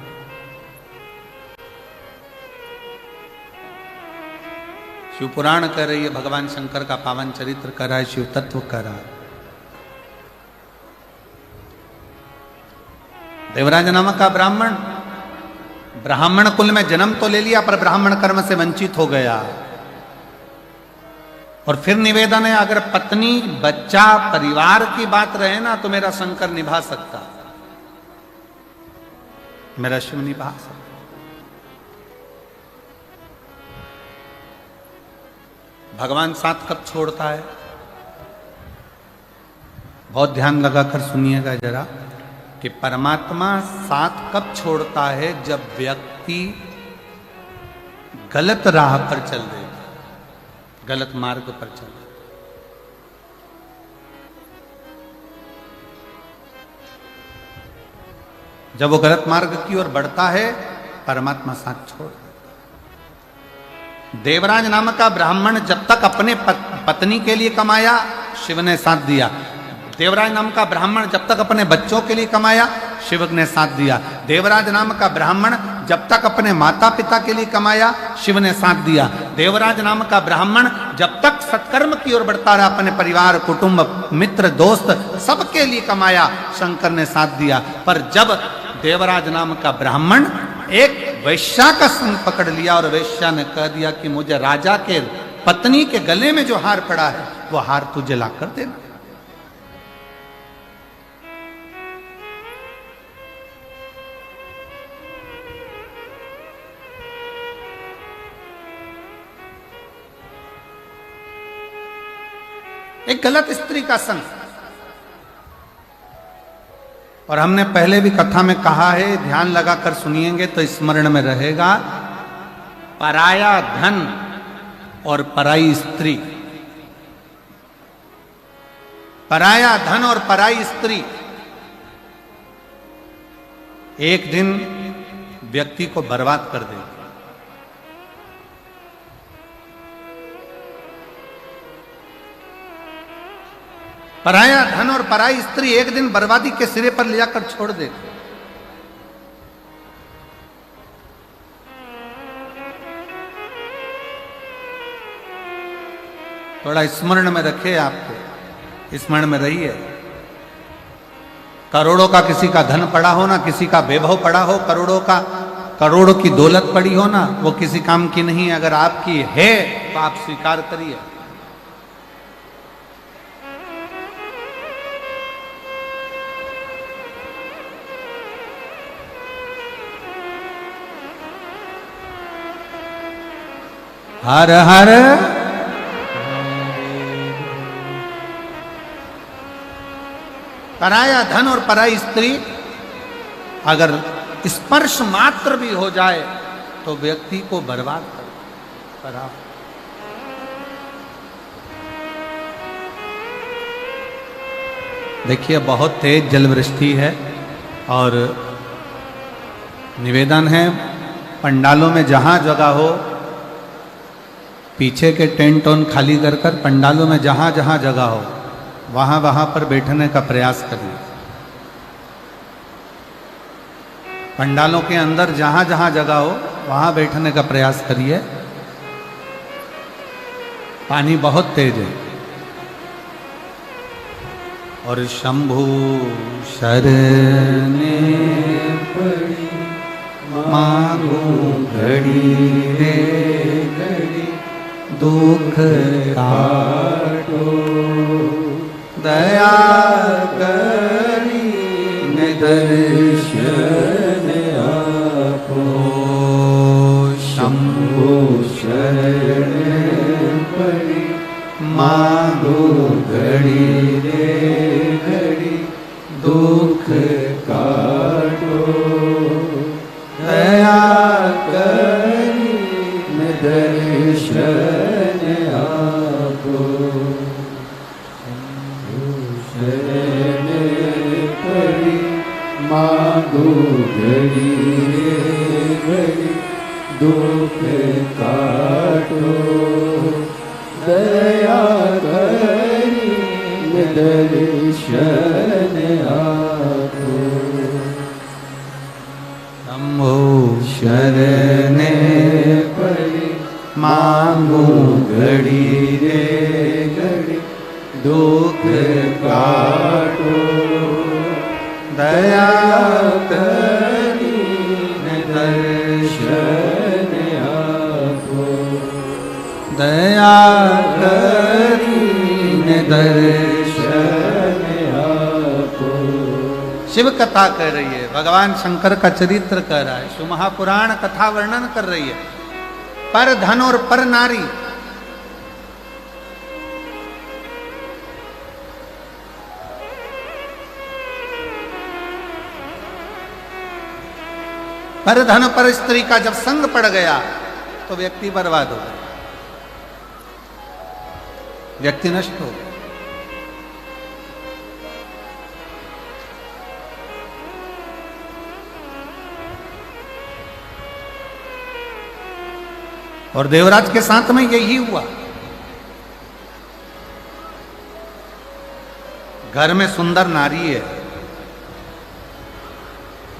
शिव पुराण कह रही है, भगवान शंकर का पावन चरित्र कर रहा है, शिव तत्व कर रहा है। देवराज नामक का ब्राह्मण, ब्राह्मण कुल में जन्म तो ले लिया पर ब्राह्मण कर्म से वंचित हो गया। और फिर निवेदन है, अगर पत्नी बच्चा परिवार की बात रहे ना तो मेरा शंकर निभा सकता, मेरा शिव निभा सकता। भगवान साथ कब छोड़ता है, बहुत ध्यान लगाकर सुनिएगा जरा, कि परमात्मा साथ कब छोड़ता है, जब व्यक्ति गलत राह पर चल देगा, गलत मार्ग पर चल। जब वो गलत मार्ग की ओर बढ़ता है, परमात्मा साथ छोड़ देता। देवराज नामक का ब्राह्मण जब तक अपने पत्नी के लिए कमाया, शिव ने साथ दिया। देवराज नाम का ब्राह्मण जब तक अपने बच्चों के लिए कमाया, शिव ने साथ दिया। देवराज नाम का ब्राह्मण जब तक अपने माता पिता के लिए कमाया, शिव ने साथ दिया। देवराज नाम का ब्राह्मण जब तक सत्कर्म की ओर बढ़ता रहा, अपने परिवार, कुटुंब, मित्र, दोस्त सबके लिए कमाया, शंकर ने साथ दिया। पर जब देवराज नाम का ब्राह्मण एक वैश्या का संग पकड़ लिया और वैश्या ने कह दिया कि मुझे राजा के पत्नी के गले में जो हार पड़ा है, वो हार तुझे ला कर देना। एक गलत स्त्री का संग। और हमने पहले भी कथा में कहा है, ध्यान लगाकर सुनिएंगे तो स्मरण में रहेगा। पराया धन और पराई स्त्री, पराया धन और पराई स्त्री एक दिन व्यक्ति को बर्बाद कर देगी। पराया धन और पराई स्त्री एक दिन बर्बादी के सिरे पर ले जाकर छोड़ देगी। थोड़ा स्मरण में रखे, आपको स्मरण में रहिए। करोड़ों का किसी का धन पड़ा हो ना, किसी का वैभव पड़ा हो, करोड़ों की दौलत पड़ी हो ना, वो किसी काम की नहीं है। अगर आपकी है तो आप स्वीकार करिए। हर हर पराया धन और पराई स्त्री अगर स्पर्श मात्र भी हो जाए तो व्यक्ति को बर्बाद करा। देखिए, बहुत तेज जलवृष्टि है और निवेदन है, पंडालों में जहां जगह हो पीछे के टेंट ऑन खाली कर कर पंडालों में जहां जहां जगह हो वहां पर बैठने का प्रयास करिए। पंडालों के अंदर जहां जहां जगह हो वहां बैठने का प्रयास करिए। पानी बहुत तेज है। और शंभु शरणे पड़ी मांगू घड़ी रे घड़ी दुख काटो दया करी दर्शन आपो। शंभु शरण पड़ी मांगो घड़ी रे घड़ी दुख काटो दया करी दर्शन आपो। शरण पड़ी मांगो घड़ी घड़ी दुख काटो दया करी दर्शन आपो। शंभु शरणे पड़ी मांगो घड़ी रे घड़ी दुख काटो दया करी दर्शन आपो। दया करी दर्शन आपो। शिव कथा कह रही है, भगवान शंकर का चरित्र कह रहा है, शिव महापुराण कथा वर्णन कर रही है। पर धन और पर नारी, पर धन पर स्त्री का जब संग पड़ गया तो व्यक्ति बर्बाद हो गया, व्यक्ति नष्ट हो गया। और देवराज के साथ में यही हुआ। घर में सुंदर नारी है,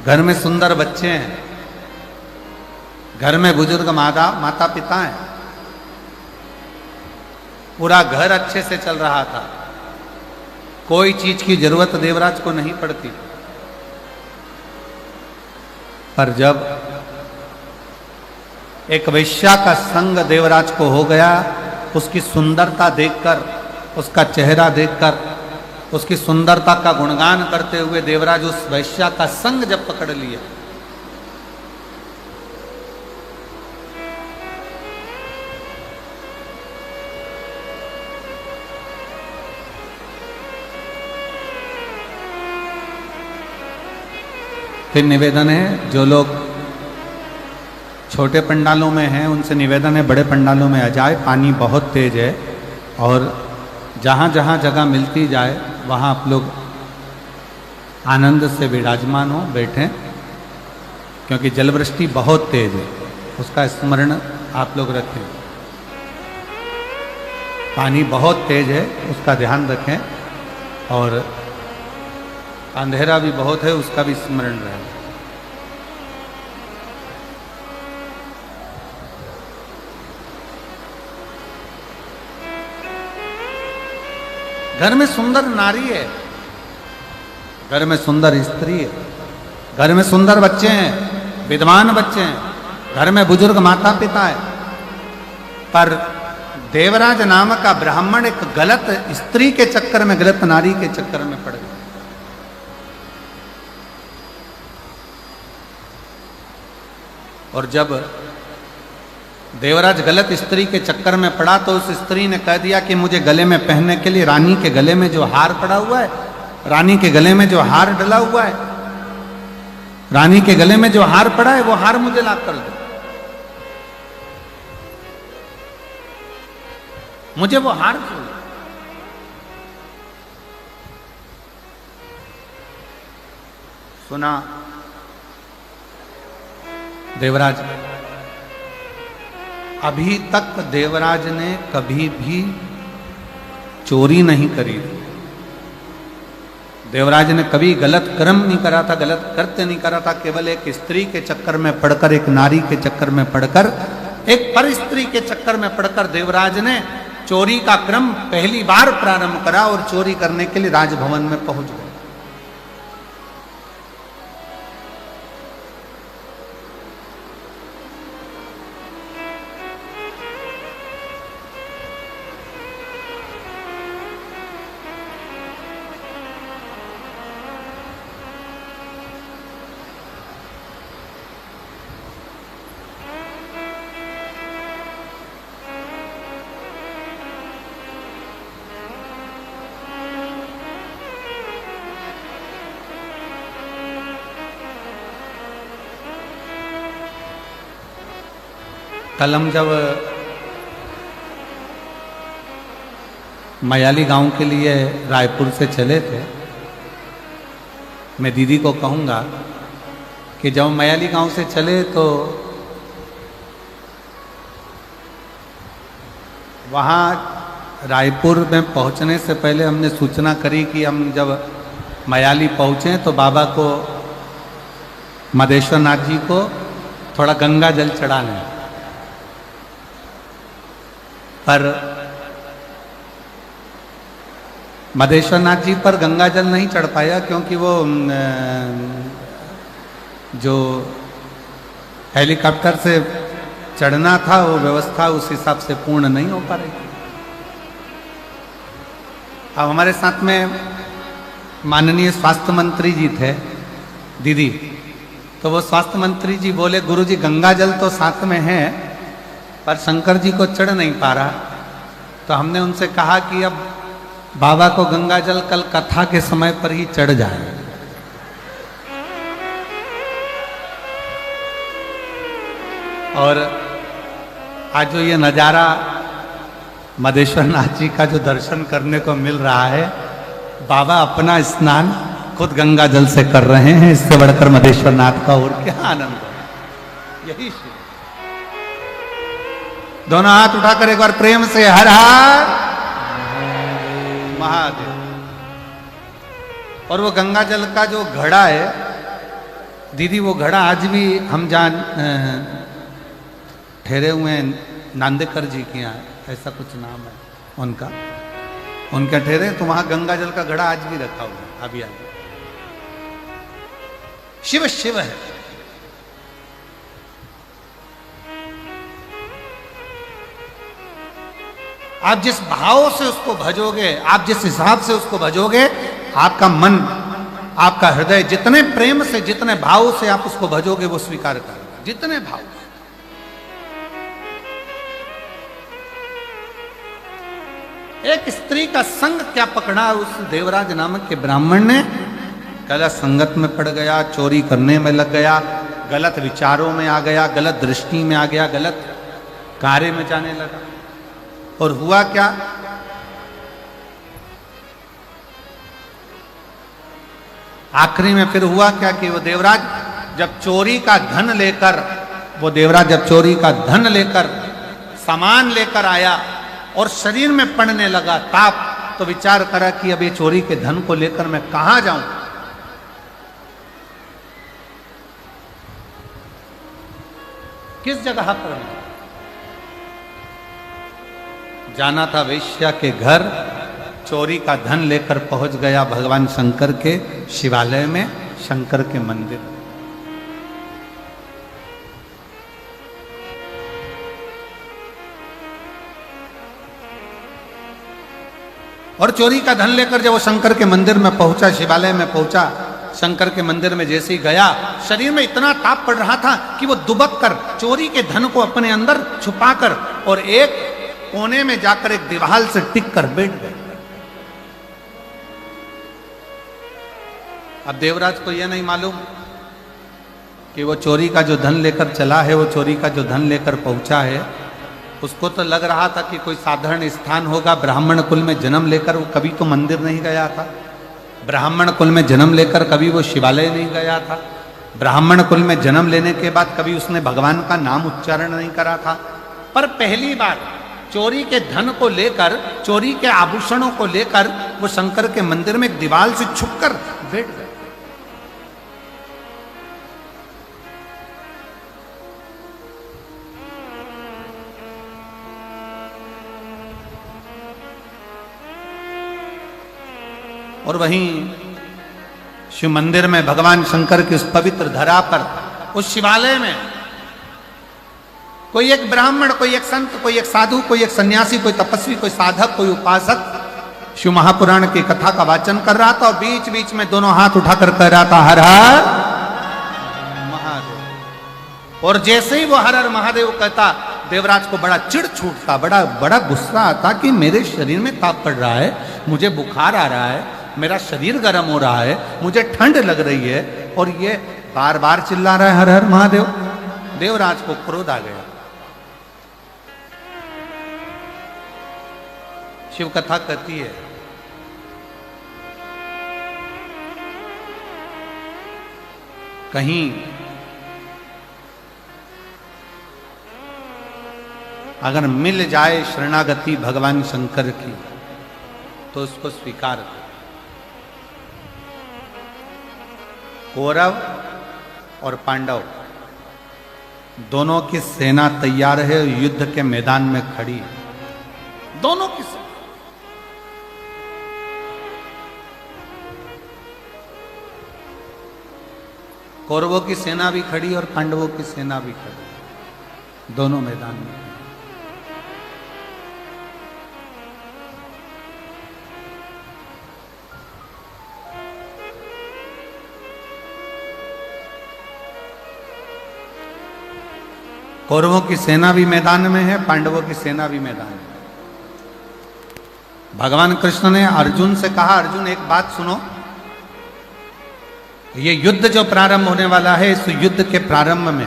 घर में सुंदर बच्चे हैं, घर में बुजुर्ग माता पिता हैं, पूरा घर अच्छे से चल रहा था, कोई चीज की जरूरत देवराज को नहीं पड़ती। पर जब एक वैश्या का संग देवराज को हो गया, उसकी सुंदरता देखकर, उसका चेहरा देखकर, उसकी सुंदरता का गुणगान करते हुए देवराज उस वैश्या का संग जब पकड़ लिया, फिर निवेदन है, जो लोग छोटे पंडालों में हैं उनसे निवेदन है बड़े पंडालों में आ जाए, पानी बहुत तेज है और जहाँ जहाँ जगह मिलती जाए वहाँ आप लोग आनंद से विराजमान हो, बैठें, क्योंकि जलवृष्टि बहुत तेज है, उसका स्मरण आप लोग रखें। पानी बहुत तेज है, उसका ध्यान रखें, और अंधेरा भी बहुत है, उसका भी स्मरण रहे। घर में सुंदर नारी है, घर में सुंदर स्त्री है, घर में सुंदर बच्चे हैं, विद्वान बच्चे हैं, घर में बुजुर्ग माता पिता है, पर देवराज नाम का ब्राह्मण एक गलत स्त्री के चक्कर में, गलत नारी के चक्कर में पड़ गया। और जब देवराज गलत स्त्री के चक्कर में पड़ा तो उस स्त्री ने कह दिया कि मुझे गले में पहनने के लिए रानी के गले में जो हार पड़ा हुआ है, रानी के गले में जो हार डला हुआ है, रानी के गले में जो हार पड़ा है वो हार मुझे ला कर दो, मुझे वो हार चाहिए। सुना देवराज, अभी तक देवराज ने कभी भी चोरी नहीं करी, देवराज ने कभी गलत कर्म नहीं करा था, गलत कृत्य नहीं करा था। केवल एक स्त्री के चक्कर में पड़कर, एक नारी के चक्कर में पड़कर, एक पर स्त्री के चक्कर में पड़कर देवराज ने चोरी का क्रम पहली बार प्रारंभ करा और चोरी करने के लिए राजभवन में पहुंच गए। कल हम जब मयाली गांव के लिए रायपुर से चले थे, मैं दीदी को कहूँगा कि जब मयाली गांव से चले तो वहाँ रायपुर में पहुँचने से पहले हमने सूचना करी कि हम जब मयाली पहुँचे तो बाबा को, मदेश्वर नाथ जी को थोड़ा गंगा जल चढ़ा लें। पर मदेश्वर नाथ जी पर गंगा जल नहीं चढ़ पाया, क्योंकि वो जो हेलीकॉप्टर से चढ़ना था वो व्यवस्था उस हिसाब से पूर्ण नहीं हो पा रही। अब हमारे साथ में माननीय स्वास्थ्य मंत्री जी थे दीदी, तो वो स्वास्थ्य मंत्री जी बोले गुरुजी गंगा जल तो साथ में है पर शंकर जी को चढ़ नहीं पा रहा। तो हमने उनसे कहा कि अब बाबा को गंगा जल कल कथा के समय पर ही चढ़ जाए। और आज जो ये नज़ारा मदेश्वर नाथ जी का जो दर्शन करने को मिल रहा है, बाबा अपना स्नान खुद गंगा जल से कर रहे हैं, इससे बढ़कर मदेश्वर नाथ का और क्या आनंद है। यही शिव। दोनों हाथ उठाकर एक बार प्रेम से हर हर महादेव। और वो गंगा जल का जो घड़ा है दीदी, वो घड़ा आज भी हम जान ठहरे हुए हैं नांदेकर जी के यहाँ, ऐसा कुछ नाम है उनका, उनका ठहरे, तो वहां गंगा जल का घड़ा आज भी रखा हुआ है। अभी आगे शिव शिव है। आप जिस भाव से उसको भजोगे, आप जिस हिसाब से उसको भजोगे, आपका मन, आपका हृदय जितने प्रेम से, जितने भाव से आप उसको भजोगे वो स्वीकार करेगा, जितने भाव से। एक स्त्री का संग क्या पकड़ा उस देवराज नामक के ब्राह्मण ने, कहला संगत में पड़ गया, चोरी करने में लग गया, गलत विचारों में आ गया, गलत दृष्टि में आ गया, गलत कार्य में जाने लगा। और हुआ क्या, आखिरी में फिर हुआ क्या कि वो देवराज जब चोरी का धन लेकर, सामान लेकर आया और शरीर में पड़ने लगा ताप, तो विचार करा कि अब ये चोरी के धन को लेकर मैं कहां जाऊं। किस जगह पर जाना था? वेश्या के घर। चोरी का धन लेकर पहुंच गया भगवान शंकर के शिवालय में, शंकर के मंदिर। और चोरी का धन लेकर जब वो शंकर के मंदिर में पहुंचा, शिवालय में पहुंचा, शंकर के मंदिर में जैसे ही गया, शरीर में इतना ताप पड़ रहा था कि वो दुबक कर चोरी के धन को अपने अंदर छुपाकर और एक कोने में जाकर एक दीवार से टिक कर बैठ गए। अब देवराज को यह नहीं मालूम कि वो चोरी का जो धन लेकर चला है, वो चोरी का जो धन लेकर पहुंचा है, उसको तो लग रहा था कि कोई साधारण स्थान होगा। ब्राह्मण कुल में जन्म लेकर वो कभी तो मंदिर नहीं गया था, ब्राह्मण कुल में जन्म लेकर कभी वो शिवालय नहीं गया था, ब्राह्मण कुल में जन्म लेने के बाद कभी उसने भगवान का नाम उच्चारण नहीं करा था। पर पहली बार चोरी के धन को लेकर, चोरी के आभूषणों को लेकर वो शंकर के मंदिर में एक दीवार से छुपकर बैठ गए। और वहीं शिव मंदिर में भगवान शंकर की उस पवित्र धरा पर, उस शिवालय में कोई एक ब्राह्मण, कोई एक संत, कोई एक साधु, कोई एक सन्यासी, कोई तपस्वी, कोई साधक, कोई उपासक शिव महापुराण की कथा का वाचन कर रहा था। और बीच बीच में दोनों हाथ उठाकर कह रहा था हर हर महादेव। और जैसे ही वो हर हर महादेव कहता, देवराज को बड़ा चिढ़ छूटता, बड़ा गुस्सा आता कि मेरे शरीर में ताप पड़ रहा है, मुझे बुखार आ रहा है, मेरा शरीर गर्म हो रहा है, मुझे ठंड लग रही है, और ये बार बार चिल्ला रहा है हर हर महादेव। देवराज को क्रोध आ गया। शिव कथा कहती है कहीं अगर मिल जाए शरणागति भगवान शंकर की तो उसको स्वीकार करो। कौरव और पांडव दोनों की सेना तैयार है, युद्ध के मैदान में खड़ी है, दोनों की सेना। कौरवों की सेना भी खड़ी और पांडवों की सेना भी खड़ी, दोनों मैदान में। कौरवों की सेना भी मैदान में है, पांडवों की सेना भी मैदान में। भगवान कृष्ण ने अर्जुन से कहा, अर्जुन एक बात सुनो, ये युद्ध जो प्रारंभ होने वाला है, इस युद्ध के प्रारंभ में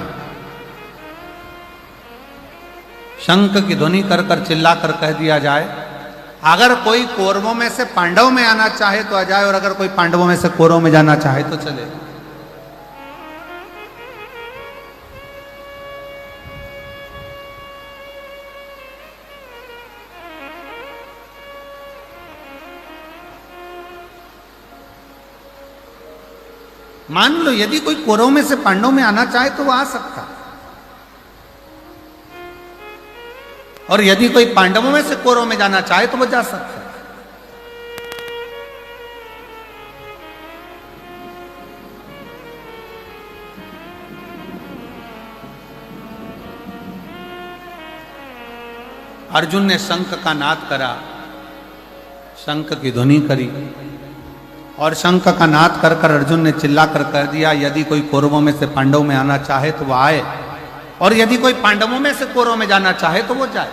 शंख की ध्वनि कर कर चिल्ला कर कह दिया जाए, अगर कोई कौरवों में से पांडव में आना चाहे तो आ जाए, और अगर कोई पांडवों में से कौरवों में जाना चाहे तो चले। मान लो यदि कोई कौरवों में से पांडवों में आना चाहे तो वो आ सकता, और यदि कोई पांडवों में से कौरवों में जाना चाहे तो वो जा सकता। अर्जुन ने शंख का नाद करा, शंख की ध्वनि करी, और शंख का नाद कर कर अर्जुन ने चिल्ला कर कह दिया, यदि कोई कौरवों में से पांडवों में आना चाहे तो वो आए, और यदि कोई पांडवों में से कौरवों में जाना चाहे तो वो जाए।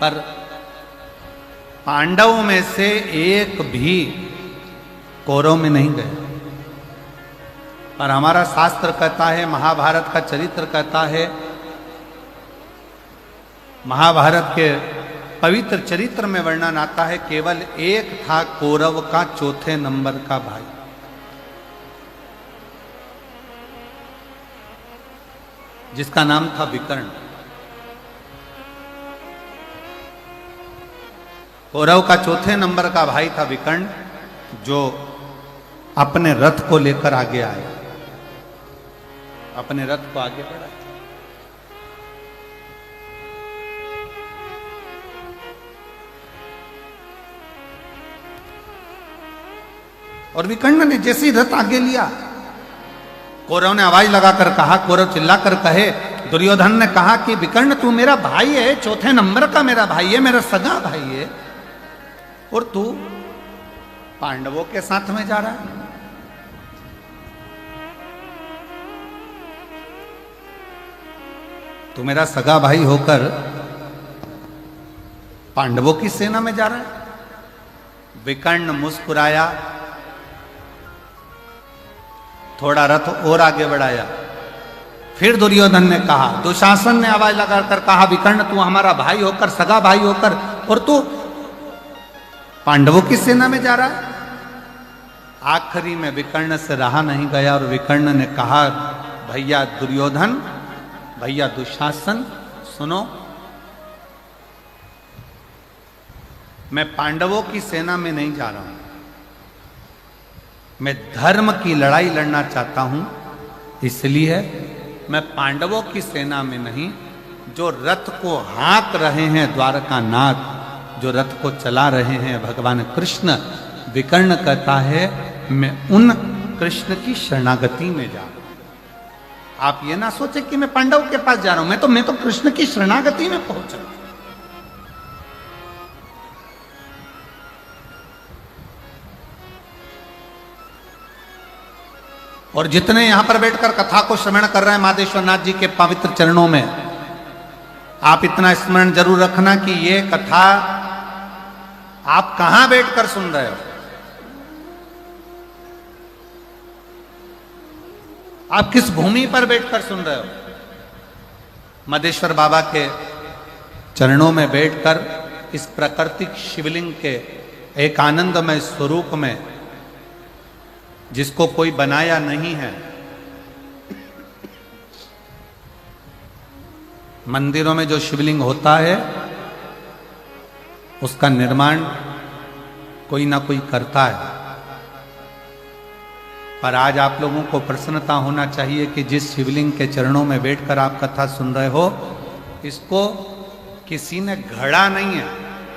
पर पांडवों में से एक भी कौरवों में नहीं गए। और हमारा शास्त्र कहता है, महाभारत का चरित्र कहता है, महाभारत के पवित्र चरित्र में वर्णन आता है, केवल एक था कौरव का चौथे नंबर का भाई, जिसका नाम था विकर्ण। कौरव का चौथे नंबर का भाई था विकर्ण, जो अपने रथ को लेकर आगे आया, अपने रथ को आगे बढ़ाया। और विकर्ण ने जैसे ही रथ आगे लिया, कौरव ने आवाज लगाकर कहा, कौरव चिल्लाकर कहे, दुर्योधन ने कहा कि विकर्ण तू मेरा भाई है, चौथे नंबर का मेरा भाई है, मेरा सगा भाई है, और तू पांडवों के साथ में जा रहा है। तू मेरा सगा भाई होकर पांडवों की सेना में जा रहा है। विकर्ण मुस्कुराया, थोड़ा रथ और आगे बढ़ाया। फिर दुर्योधन ने कहा, दुशासन ने आवाज लगाकर कहा, विकर्ण तू हमारा भाई होकर, सगा भाई होकर, और तू पांडवों की सेना में जा रहा है। आखिरी में विकर्ण से रहा नहीं गया और विकर्ण ने कहा, भैया दुर्योधन, भैया दुशासन, सुनो, मैं पांडवों की सेना में नहीं जा रहा हूं, मैं धर्म की लड़ाई लड़ना चाहता हूं, इसलिए मैं पांडवों की सेना में नहीं, जो रथ को हाँक रहे हैं द्वारकानाथ, जो रथ को चला रहे हैं भगवान कृष्ण, विकर्ण कहता है मैं उन कृष्ण की शरणागति में जा रहा हूं। आप ये ना सोचे कि मैं पांडव के पास जा रहा हूं, मैं तो कृष्ण की शरणागति में पहुंच रहा हूं। और जितने यहां पर बैठकर कथा को श्रवण कर रहे हैं माधेश्वर नाथ जी के पवित्र चरणों में, आप इतना स्मरण जरूर रखना कि ये कथा आप कहां बैठकर सुन रहे हो, आप किस भूमि पर बैठकर सुन रहे हो। मधेश्वर बाबा के चरणों में बैठकर इस प्राकृतिक शिवलिंग के एक आनंदमय स्वरूप में, जिसको कोई बनाया नहीं है, मंदिरों में जो शिवलिंग होता है उसका निर्माण कोई ना कोई करता है, पर आज आप लोगों को प्रसन्नता होना चाहिए कि जिस शिवलिंग के चरणों में बैठकर आप कथा सुन रहे हो, इसको किसी ने गढ़ा नहीं है,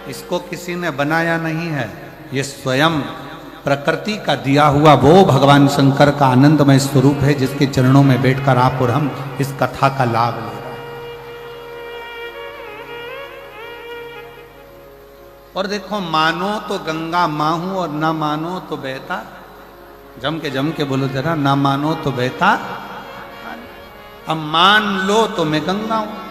इसको किसी ने बनाया नहीं है, ये स्वयं प्रकृति का दिया हुआ वो भगवान शंकर का आनंदमय स्वरूप है, जिसके चरणों में बैठकर आप और हम इस कथा का लाभ ले रहे हैं। और देखो, मानो तो गंगा मां हूं और ना मानो तो बहता, जम के बोलो जरा, ना मानो तो बहता, अब मान लो तो मैं गंगा हूं,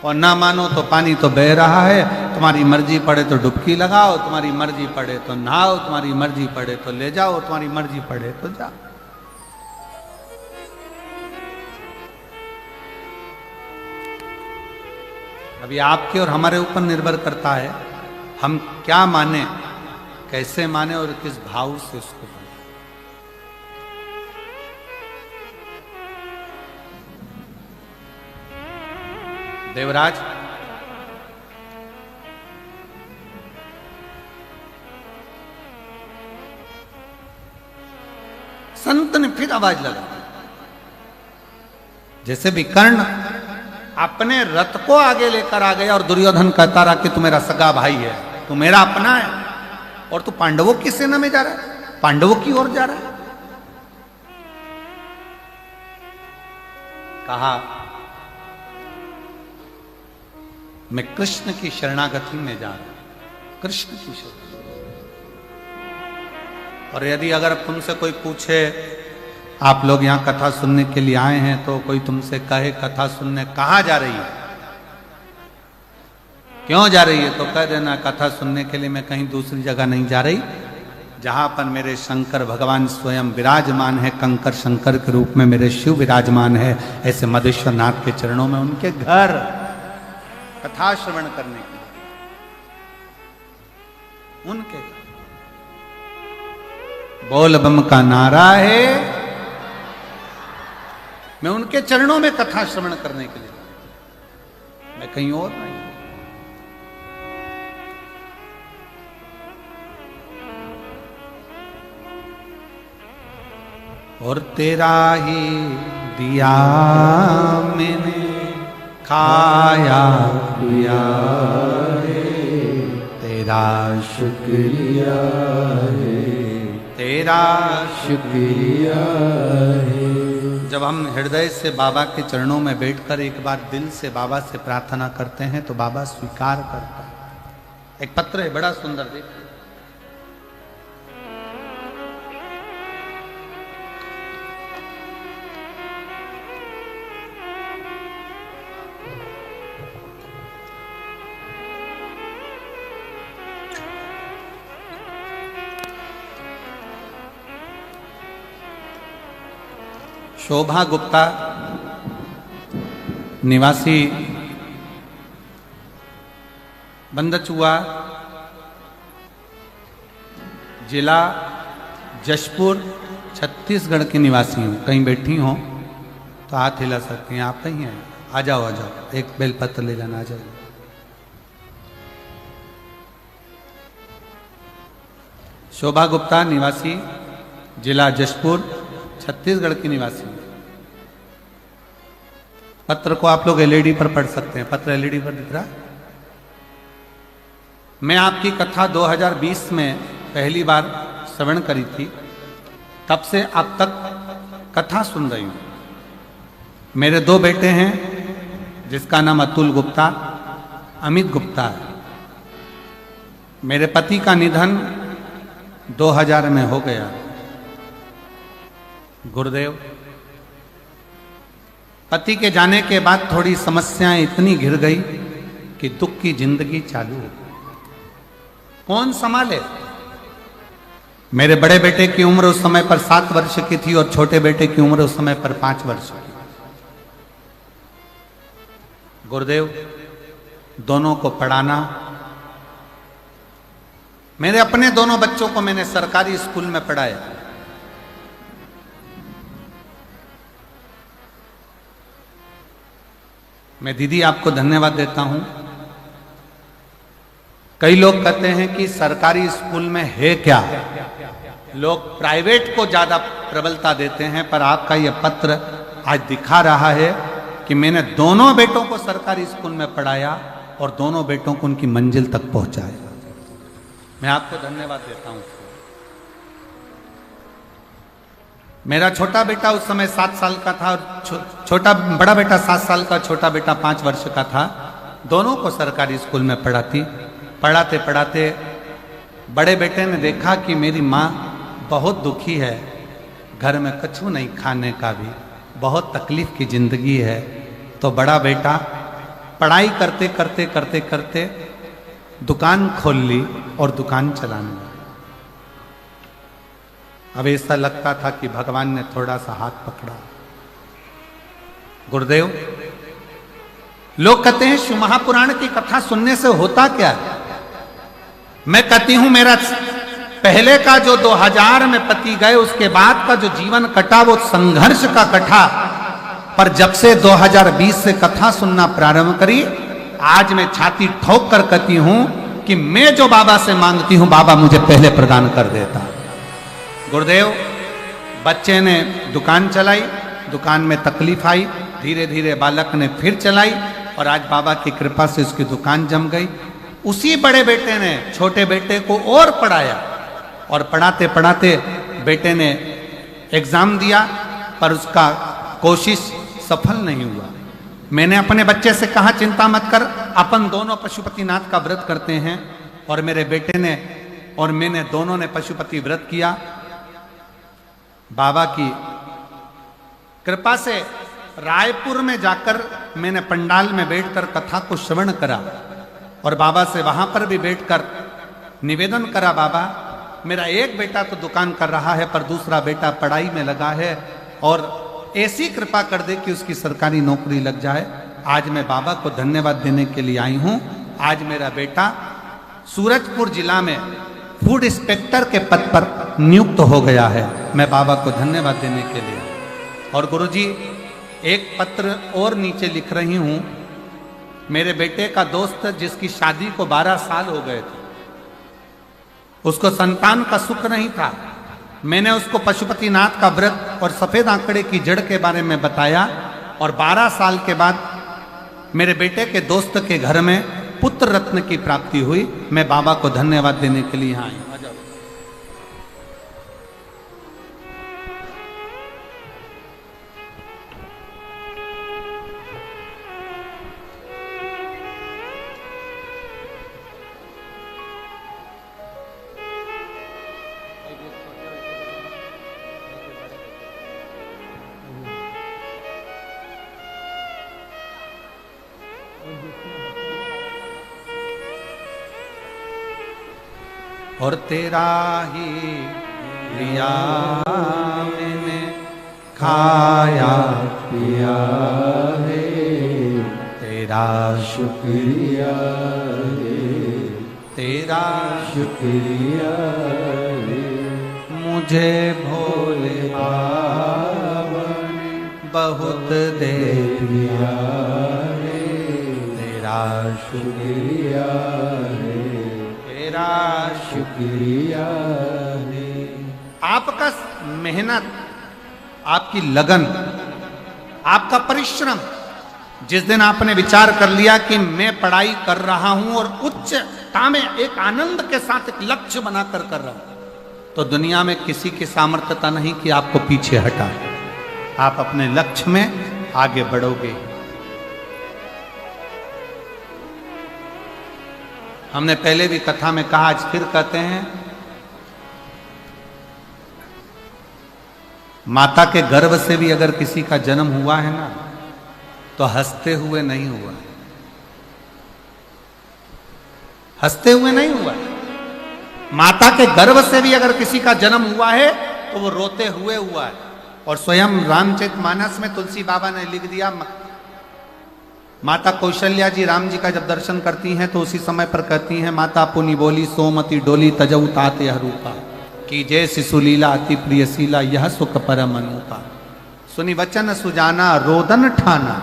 और ना मानो तो पानी तो बह रहा है, तुम्हारी मर्जी पड़े तो डुबकी लगाओ, तुम्हारी मर्जी पड़े तो नहाओ, तुम्हारी मर्जी पड़े तो ले जाओ, तुम्हारी मर्जी पड़े तो जाओ। अभी आपके और हमारे ऊपर निर्भर करता है हम क्या माने, कैसे माने और किस भाव से उसको माने। देवराज, संत ने फिर आवाज लगा, जैसे विकर्ण अपने रथ को आगे लेकर आ गया और दुर्योधन कहता रहा कि तू मेरा सगा भाई है, तू मेरा अपना है, और तू पांडवों की सेना में जा रहा है, पांडवों की ओर जा रहा है। कहा, मैं कृष्ण की शरणागति में जा रहा हूं, कृष्ण की शरणागति। और यदि अगर तुमसे कोई पूछे, आप लोग यहां कथा सुनने के लिए आए हैं, तो कोई तुमसे कहे कथा सुनने कहां जा रही है, क्यों जा रही है, तो कह देना कथा सुनने के लिए मैं कहीं दूसरी जगह नहीं जा रही, जहाँ पर मेरे शंकर भगवान स्वयं विराजमान है, कंकर शंकर के रूप में मेरे शिव विराजमान है, ऐसे मधेश्वर नाथ के चरणों में उनके घर कथा श्रवण करने के लिए, उनके बोल बम का नारा है, मैं उनके चरणों में कथा श्रवण करने के लिए, मैं कहीं और नहीं। और तेरा ही दिया मैंने खाया पिया है, तेरा शुक्रिया है, तेरा शुक्रिया है। जब हम हृदय से बाबा के चरणों में बैठकर एक बार दिल से बाबा से प्रार्थना करते हैं तो बाबा स्वीकार करता है। एक पत्र है बड़ा सुंदर, देखिए। शोभा गुप्ता निवासी बंदचुआ, जिला जशपुर, छत्तीसगढ़ की निवासी हूँ। कहीं बैठी हो तो हाथ हिला सकती हैं, आप कहीं हैं, आ जाओ आ जाओ, एक बेलपत्र ले जाना, आ जाइए। शोभा गुप्ता निवासी, जिला जशपुर, छत्तीसगढ़ की निवासी। पत्र को आप लोग एलईडी पर पढ़ सकते हैं, पत्र एलईडी पर दिख रहा। मैं आपकी कथा 2020 में पहली बार श्रवण करी थी, तब से अब तक कथा सुन रही हूं। मेरे 2 बेटे हैं, जिसका नाम अतुल गुप्ता, अमित गुप्ता है। मेरे पति का निधन 2000 में हो गया। गुरुदेव, पति के जाने के बाद थोड़ी समस्याएं इतनी घिर गई कि दुख की जिंदगी चालू हो। कौन संभाले? मेरे बड़े बेटे की उम्र उस समय पर 7 वर्ष की थी और छोटे बेटे की उम्र उस समय पर 5 वर्ष की। गुरुदेव, दोनों को पढ़ाना, मेरे अपने दोनों बच्चों को मैंने सरकारी स्कूल में पढ़ाया। मैं दीदी आपको धन्यवाद देता हूं। कई लोग कहते हैं कि सरकारी स्कूल में है क्या, लोग प्राइवेट को ज्यादा प्रबलता देते हैं, पर आपका यह पत्र आज दिखा रहा है कि मैंने दोनों बेटों को सरकारी स्कूल में पढ़ाया और दोनों बेटों को उनकी मंजिल तक पहुंचाया। मैं आपको धन्यवाद देता हूं। मेरा छोटा बेटा उस समय 7 साल का था और बड़ा बेटा 7 साल का, छोटा बेटा 5 वर्ष का था। दोनों को सरकारी स्कूल में पढ़ाते पढ़ाते बड़े बेटे ने देखा कि मेरी माँ बहुत दुखी है, घर में कछु नहीं खाने का भी, बहुत तकलीफ की जिंदगी है। तो बड़ा बेटा पढ़ाई करते करते करते करते दुकान खोल ली और दुकान चलाने लगा। अब ऐसा लगता था कि भगवान ने थोड़ा सा हाथ पकड़ा। गुरुदेव, लोग कहते हैं शिव महापुराण की कथा सुनने से होता क्या है? मैं कहती हूं, मेरा पहले का जो 2000 में पति गए, उसके बाद का जो जीवन कटा वो संघर्ष का कटा। पर जब से 2020 से कथा सुनना प्रारंभ करी, आज मैं छाती ठोक कर कहती हूं कि मैं जो बाबा से मांगती हूं, बाबा मुझे पहले प्रदान कर देता। गुरुदेव, बच्चे ने दुकान चलाई, दुकान में तकलीफ आई, धीरे धीरे बालक ने फिर चलाई और आज बाबा की कृपा से उसकी दुकान जम गई। उसी बड़े बेटे ने छोटे बेटे को और पढ़ाया और पढ़ाते पढ़ाते बेटे ने एग्जाम दिया, पर उसका कोशिश सफल नहीं हुआ। मैंने अपने बच्चे से कहा, चिंता मत कर, अपन दोनों पशुपतिनाथ का व्रत करते हैं। और मेरे बेटे ने और मैंने दोनों ने पशुपति व्रत किया। बाबा की कृपा से रायपुर में जाकर मैंने पंडाल में बैठकर कथा को श्रवण करा और बाबा से वहां पर भी बैठकर निवेदन करा, बाबा मेरा एक बेटा तो दुकान कर रहा है पर दूसरा बेटा पढ़ाई में लगा है और ऐसी कृपा कर दे कि उसकी सरकारी नौकरी लग जाए। आज मैं बाबा को धन्यवाद देने के लिए आई हूं। आज मेरा बेटा सूरजपुर जिला में फूड इंस्पेक्टर के पद पर नियुक्त हो गया है। मैं बाबा को धन्यवाद देने के लिए। और गुरुजी एक पत्र और नीचे लिख रही हूं। मेरे बेटे का दोस्त जिसकी शादी को 12 साल हो गए थे, उसको संतान का सुख नहीं था। मैंने उसको पशुपतिनाथ का व्रत और सफेद आंकड़े की जड़ के बारे में बताया और 12 साल के बाद मेरे बेटे के दोस्त के घर में पुत्र रत्न की प्राप्ति हुई। मैं बाबा को धन्यवाद देने के लिए यहाँ आई। और तेरा ही लिया मैंने खाया पिया है, तेरा शुक्रिया है, तेरा शुक्रिया है। मुझे भोले बाबा ने बहुत दे दिया है, तेरा शुक्रिया है, तेरा शुक्रिया है। आपका मेहनत, आपकी लगन, आपका परिश्रम, जिस दिन आपने विचार कर लिया कि मैं पढ़ाई कर रहा हूं और उच्चता में एक आनंद के साथ एक लक्ष्य बनाकर कर रहा हूं, तो दुनिया में किसी की सामर्थ्यता नहीं कि आपको पीछे हटा। आप अपने लक्ष्य में आगे बढ़ोगे। हमने पहले भी कथा में कहा, आज फिर कहते हैं, माता के गर्भ से भी अगर किसी का जन्म हुआ है ना, तो हंसते हुए नहीं हुआ, हंसते हुए नहीं हुआ। माता के गर्भ से भी अगर किसी का जन्म हुआ है तो वो रोते हुए हुआ है। और स्वयं रामचरितमानस में तुलसी बाबा ने लिख दिया, माता कौशल्या जी राम जी का जब दर्शन करती हैं तो उसी समय पर कहती हैं, माता पुनि बोली सोमति डोली तजऊ ताते हरूपा की जय शिशुलीला अति प्रियशीला यह सुख परम अनुपा। सुनी वचन सुजाना रोदन ठाना।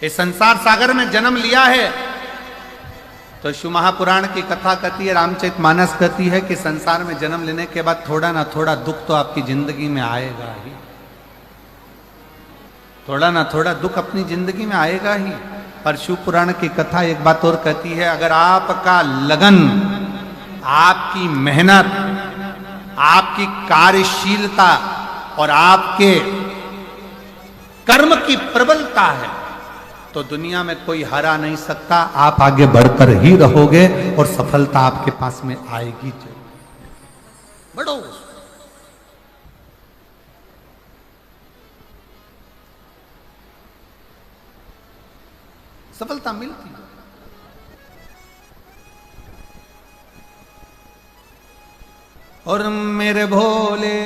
इस संसार सागर में जन्म लिया है तो शिव महापुराण की कथा कहती है, रामचरितमानस कहती है कि संसार में जन्म लेने के बाद थोड़ा ना थोड़ा दुख तो आपकी जिंदगी में आएगा ही, थोड़ा ना थोड़ा दुख अपनी जिंदगी में आएगा ही। पर शिव पुराण की कथा एक बात और कहती है, अगर आपका लगन, आपकी मेहनत, आपकी कार्यशीलता और आपके कर्म की प्रबलता है तो दुनिया में कोई हरा नहीं सकता। आप आगे बढ़कर ही रहोगे और सफलता आपके पास में आएगी। बढ़ो। सफलता मिलती है। और मेरे भोले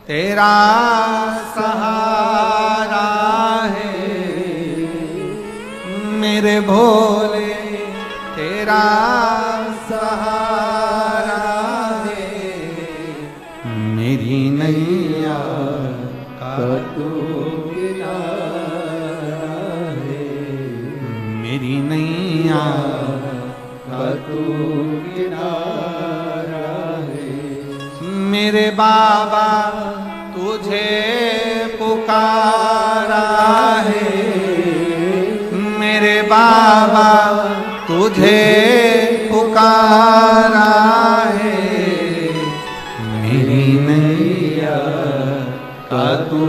तेरा सहारा है, मेरे भोले तेरा सहारा है, मेरी नैया का तू मेरी नैया का तू किनारा है। मेरे बाबा तुझे पुकारा है, मेरे बाबा तुझे पुकारा है, मेरी नैया का तू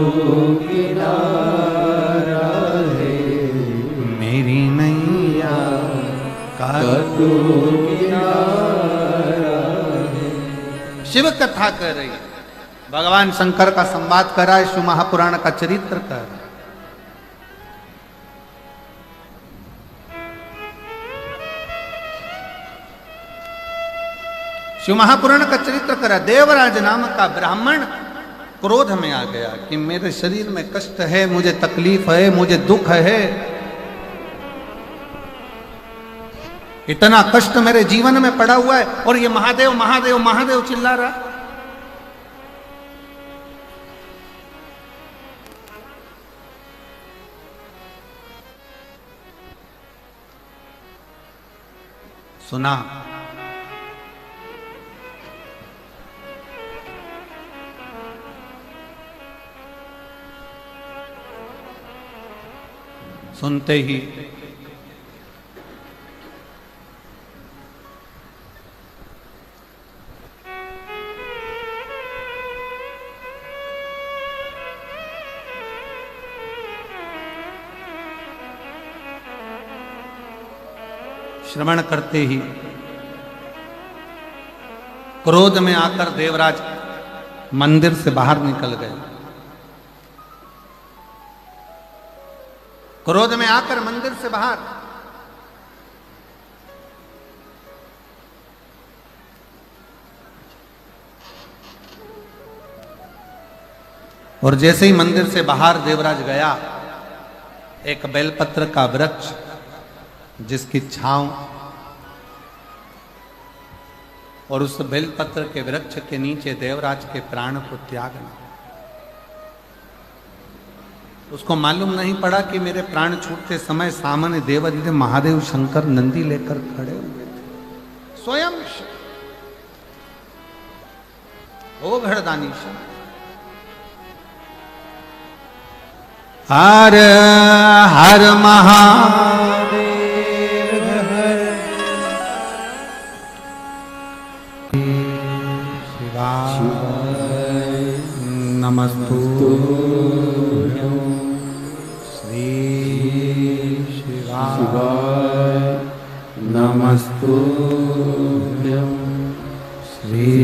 किनारा है, मेरी नैया का तू किनारा है। शिव कथा कर रही है, भगवान शंकर का संवाद कर रहा है, शिव महापुराण का चरित्र कर रहा है। शिव महापुराण का चरित्र करा। देवराज नाम का ब्राह्मण क्रोध में आ गया कि मेरे शरीर में कष्ट है, मुझे तकलीफ है, मुझे दुख है, इतना कष्ट मेरे जीवन में पड़ा हुआ है और ये महादेव महादेव महादेव चिल्ला रहा। सुना सुनते ही श्रवण करते ही क्रोध में आकर देवराज मंदिर से बाहर निकल गए। क्रोध में आकर मंदिर से बाहर, और जैसे ही मंदिर से बाहर देवराज गया, एक बेलपत्र का वृक्ष जिसकी छांव और उस बेलपत्र के वृक्ष के नीचे देवराज के प्राण को त्यागना। उसको मालूम नहीं पड़ा कि मेरे प्राण छूटते समय सामने देवादिदेव महादेव शंकर नंदी लेकर खड़े हुए थे। स्वयं ओ घड़दानी हर हर महादेव नमस्तु श्री शिवाय नमस्तु श्री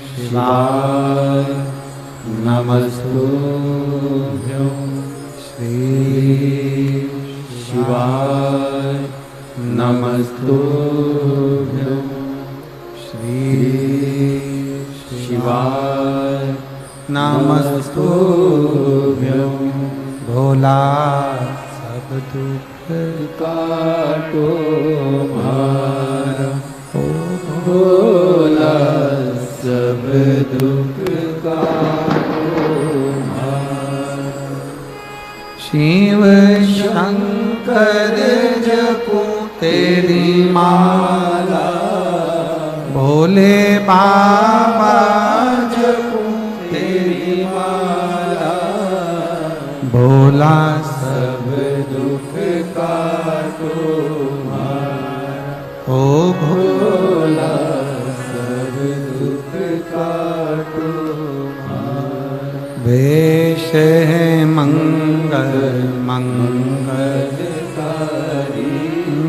शिवाय नमस्तु श्री शिवाय नमस्तु श्री शिवाय नमस्तुभ्यं। भोला सब दुख काटो मारा, ओ भोला सब दुख काटो मारा। शिव शंकर जपो तेरी माला, भोले बाबा जपो तेरी माला, भोला सब दुख काटो मारा, ओ भोला सब दुख काटो मारा। वेश है मंगल मंगलकारी,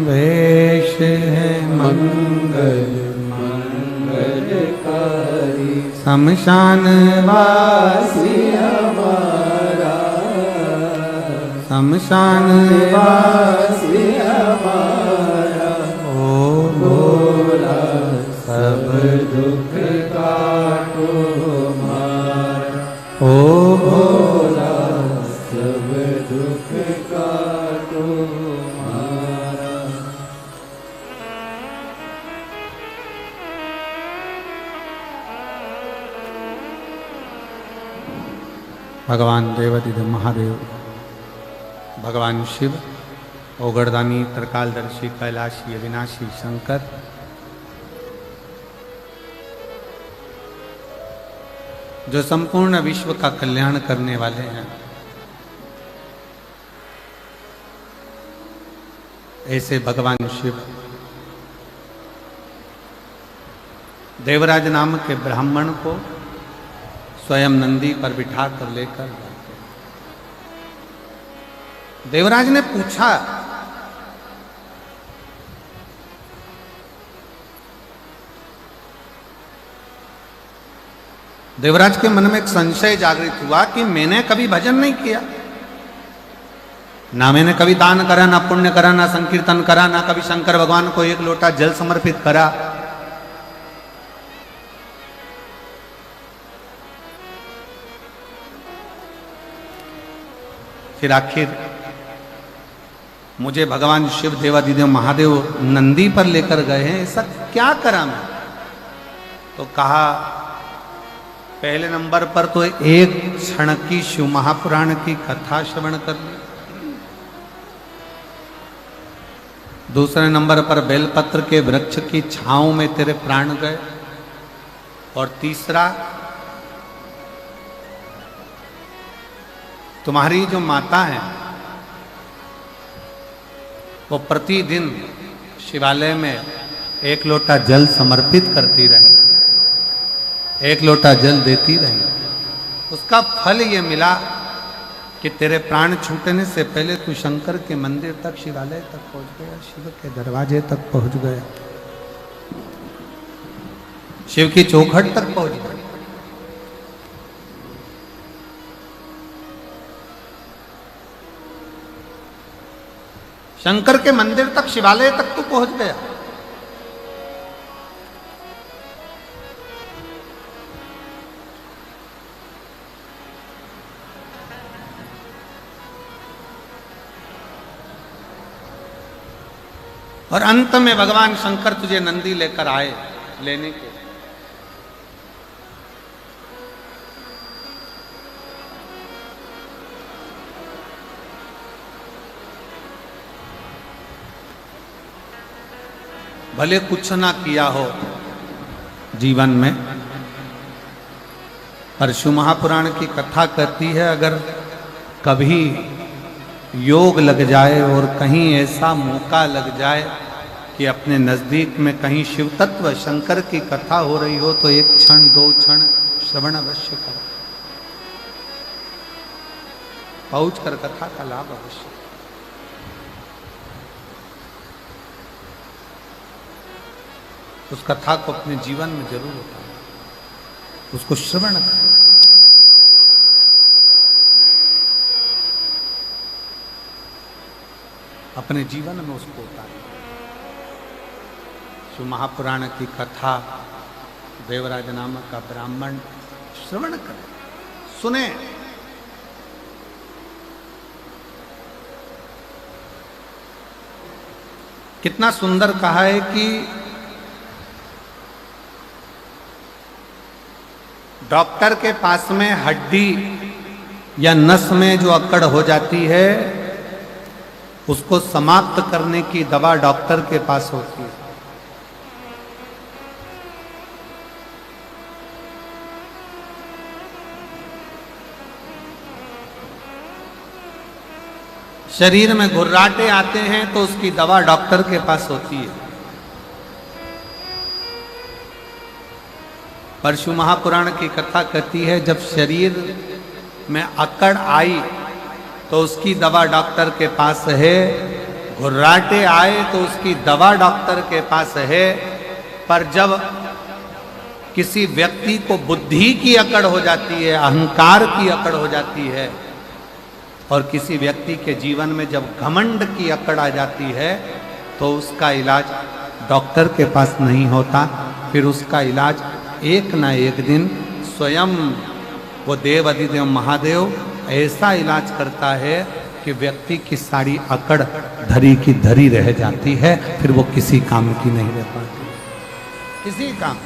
वेश है मंगल मंगलकारी, शमशान वासी हमारा, शमशान वासी हमारा, ओ भोला सब दुख काटो मारा, ओ भोला सब दुख काटो मारा। भगवान देवादिदेव महादेव, भगवान शिव, ओगड़दानी, त्रिकालदर्शी, कैलाशी, अविनाशी शंकर, जो संपूर्ण विश्व का कल्याण करने वाले हैं, ऐसे भगवान शिव देवराज नाम के ब्राह्मण को स्वयं नंदी पर बिठा कर लेकर जाते। देवराज ने पूछा, देवराज के मन में एक संशय जागृत हुआ कि मैंने कभी भजन नहीं किया, ना मैंने कभी दान करा, ना पुण्य करा, ना संकीर्तन करा, ना कभी शंकर भगवान को एक लोटा जल समर्पित करा। फिर आखिर मुझे भगवान शिव देवादिदेव महादेव नंदी पर लेकर गए हैं, ऐसा क्या करा मैं? तो कहा पहले नंबर पर तो एक क्षण की शिव महापुराण की कथा श्रवण कर ली, दूसरे नंबर पर बेलपत्र के वृक्ष की छांव में तेरे प्राण गए, और तीसरा तुम्हारी जो माता है वो प्रतिदिन शिवालय में एक लोटा जल समर्पित करती रहे, एक लोटा जल देती रही। उसका फल ये मिला कि तेरे प्राण छूटने से पहले तू शंकर के मंदिर तक, शिवालय तक पहुंच गया, शिव के दरवाजे तक पहुंच गया, शिव की चौखट तक पहुंच गया। शंकर के मंदिर तक, शिवालय तक तू पहुंच गया। और अंत में भगवान शंकर तुझे नंदी लेकर आए लेने के। भले कुछ ना किया हो जीवन में, पर शिव महापुराण की कथा कहती है अगर कभी योग लग जाए और कहीं ऐसा मौका लग जाए कि अपने नजदीक में कहीं शिव तत्व शंकर की कथा हो रही हो तो एक क्षण दो क्षण श्रवण अवश्य करो, पहुंच कर कथा का लाभ अवश्य। उस कथा को अपने जीवन में जरूर उतारो, उसको श्रवण करो। अपने जीवन में उसको उतारो। शिव महापुराण की कथा देवराज नामक का ब्राह्मण श्रवण करे, सुने। कितना सुंदर कहा है कि डॉक्टर के पास में हड्डी या नस में जो अकड़ हो जाती है उसको समाप्त करने की दवा डॉक्टर के पास होती है। शरीर में घुर्राटे आते हैं तो उसकी दवा डॉक्टर के पास होती है। पर शिव महापुराण की कथा कहती है जब शरीर में अकड़ आई तो उसकी दवा डॉक्टर के पास है, घुर्राटे आए तो उसकी दवा डॉक्टर के पास है। पर जब किसी व्यक्ति को बुद्धि की अकड़ हो जाती है, अहंकार की अकड़ हो जाती है, और किसी व्यक्ति के जीवन में जब घमंड की अकड़ आ जाती है तो उसका इलाज डॉक्टर के पास नहीं होता, फिर उसका इलाज एक ना एक दिन स्वयं वो देव अधिदेव महादेव ऐसा इलाज करता है कि व्यक्ति की सारी अकड़ धरी की धरी रह जाती है, फिर वो किसी काम की नहीं रह पाती, किसी काम।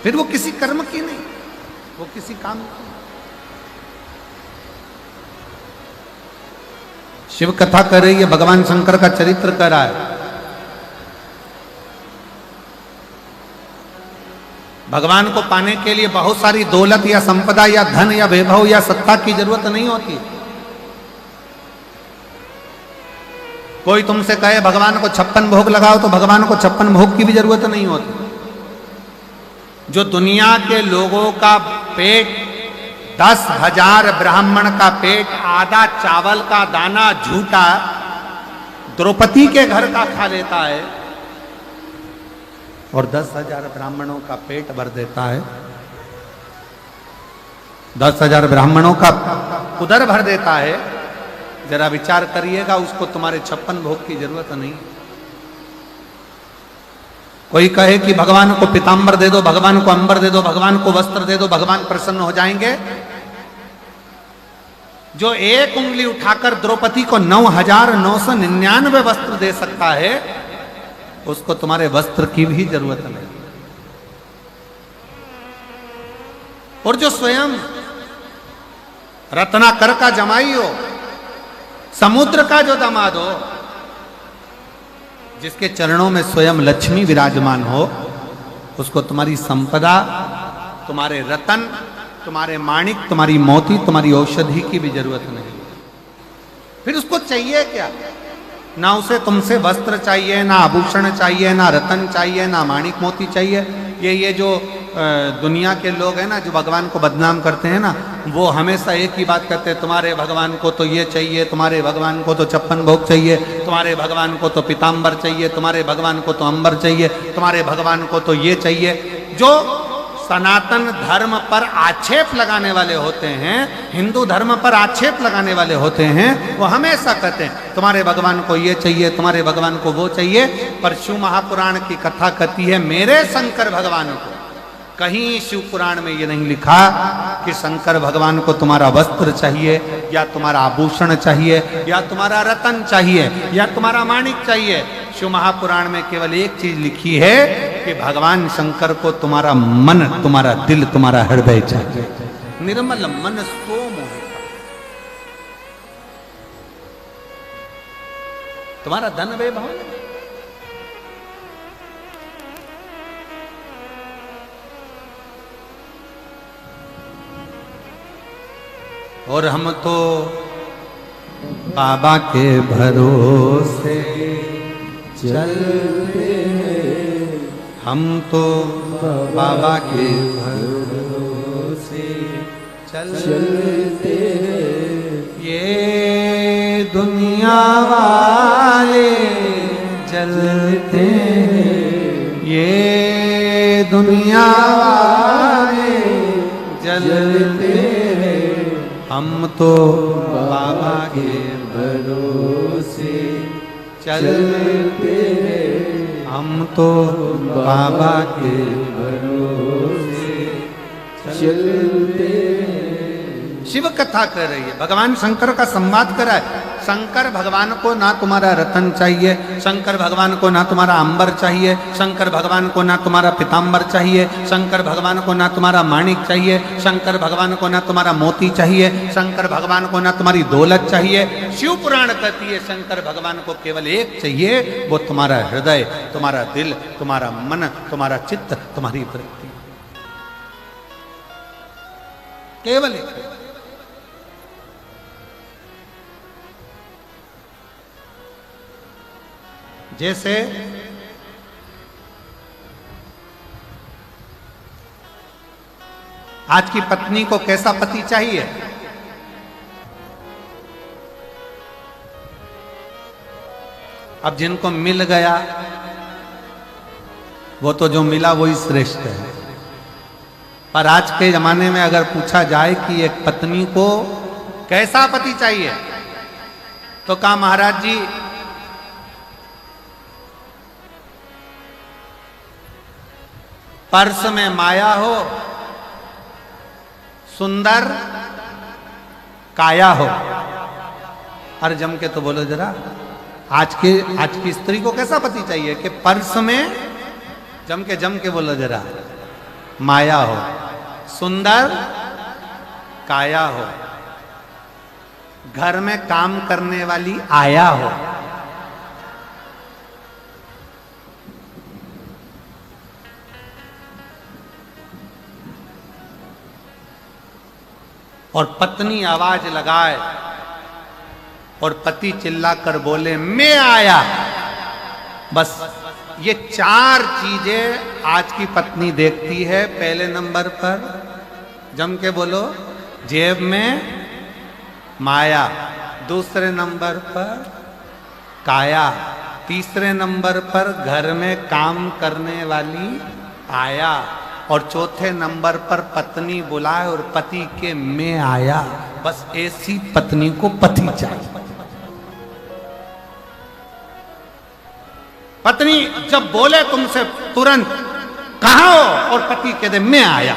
फिर वो किसी कर्म की नहीं, वो किसी काम की। शिव कथा कर रही है, भगवान शंकर का चरित्र कर रहा है। भगवान को पाने के लिए बहुत सारी दौलत या संपदा या धन या वैभव या सत्ता की जरूरत नहीं होती। कोई तुमसे कहे भगवान को 56 भोग लगाओ तो भगवान को 56 भोग की भी जरूरत नहीं होती। जो दुनिया के लोगों का पेट 10,000 ब्राह्मण का पेट आधा चावल का दाना झूठा द्रौपदी के घर का खा लेता है और 10,000 ब्राह्मणों का पेट भर देता है, 10,000 ब्राह्मणों का उदर भर देता है, जरा विचार करिएगा, उसको तुम्हारे 56 भोग की जरूरत नहीं। कोई कहे कि भगवान को पीताम्बर दे दो, भगवान को अंबर दे दो, भगवान को वस्त्र दे दो, भगवान प्रसन्न हो जाएंगे। जो एक उंगली उठाकर द्रौपदी को 9,999 वस्त्र दे सकता है, उसको तुम्हारे वस्त्र की भी जरूरत नहीं। और जो स्वयं रत्नाकर का जमाई हो, समुद्र का जो दामाद हो, जिसके चरणों में स्वयं लक्ष्मी विराजमान हो, उसको तुम्हारी संपदा, तुम्हारे रतन, तुम्हारे माणिक, तुम्हारी मोती, तुम्हारी औषधि की भी जरूरत नहीं। फिर उसको चाहिए क्या? ना उसे तुमसे वस्त्र चाहिए, ना आभूषण चाहिए, ना रतन चाहिए, ना माणिक मोती चाहिए। ये जो दुनिया के लोग हैं ना, जो भगवान को बदनाम करते हैं ना, वो हमेशा एक ही बात करते हैं, तुम्हारे भगवान को तो ये चाहिए, तुम्हारे भगवान को तो 56 भोग चाहिए, तुम्हारे भगवान को तो पीताम्बर चाहिए, तुम्हारे भगवान को तो अंबर चाहिए, तुम्हारे भगवान को तो ये चाहिए। जो सनातन धर्म पर आक्षेप लगाने वाले होते हैं, हिंदू धर्म पर आक्षेप लगाने वाले होते हैं, वो हमेशा कहते हैं तुम्हारे भगवान को ये चाहिए, तुम्हारे भगवान को वो चाहिए। पर शिव महापुराण की कथा कहती है, मेरे शंकर भगवान को, कहीं शिव पुराण में ये नहीं लिखा कि शंकर भगवान को तुम्हारा वस्त्र चाहिए, या तुम्हारा आभूषण चाहिए, या तुम्हारा रतन चाहिए, या तुम्हारा माणिक चाहिए। शिव महापुराण में केवल एक चीज लिखी है कि भगवान शंकर को तुम्हारा मन, तुम्हारा दिल, तुम्हारा हृदय चाहिए। निर्मल मन सो मोहे, तुम्हारा धन वैभव। और हम तो बाबा के भरोसे चलते हैं, हम तो बाबा के भरोसे चलते हैं। ये दुनिया वाले जलते हैं, ये दुनिया वाले जलते हैं। हम तो बाबा के भरोसे चलते हैं, हम तो बाबा के भरोसे चलते हैं। शिव कथा कर रही है, भगवान शंकर का संवाद कर रहा है। शंकर भगवान को ना तुम्हारा रतन चाहिए, शंकर भगवान को ना तुम्हारा अंबर चाहिए, शंकर भगवान को ना तुम्हारा पीताम्बर चाहिए, शंकर भगवान को ना तुम्हारा माणिक चाहिए, शंकर भगवान को ना तुम्हारा मोती चाहिए, शंकर भगवान को ना तुम्हारी दौलत चाहिए। शिव पुराण कहती है शंकर भगवान को केवल एक चाहिए, वो तुम्हारा हृदय, तुम्हारा दिल, तुम्हारा मन, तुम्हारा चित्त, तुम्हारी वृत्ति, केवल एक। जैसे आज की पत्नी को कैसा पति चाहिए? अब जिनको मिल गया, वो तो जो मिला वही श्रेष्ठ है। पर आज के जमाने में अगर पूछा जाए कि एक पत्नी को कैसा पति चाहिए, तो कहा महाराज जी पर्स में माया हो, सुंदर काया हो। अरे जम के तो बोलो जरा, आज की स्त्री को कैसा पति चाहिए कि पर्स में जम के बोलो जरा, माया हो, सुंदर काया हो, घर में काम करने वाली आया हो। और पत्नी आवाज लगाए और पति चिल्लाकर बोले मैं आया। बस ये 4 चीजें आज की पत्नी देखती है। पहले नंबर पर जम के बोलो, जेब में माया। दूसरे नंबर पर काया। तीसरे नंबर पर घर में काम करने वाली आया। और चौथे नंबर पर पत्नी बुलाए और पति के मैं आया। बस ऐसी पत्नी को पति चाहिए। पत्नी जब बोले तुमसे तुरंत कहाँ हो, और पति कह दे मैं आया,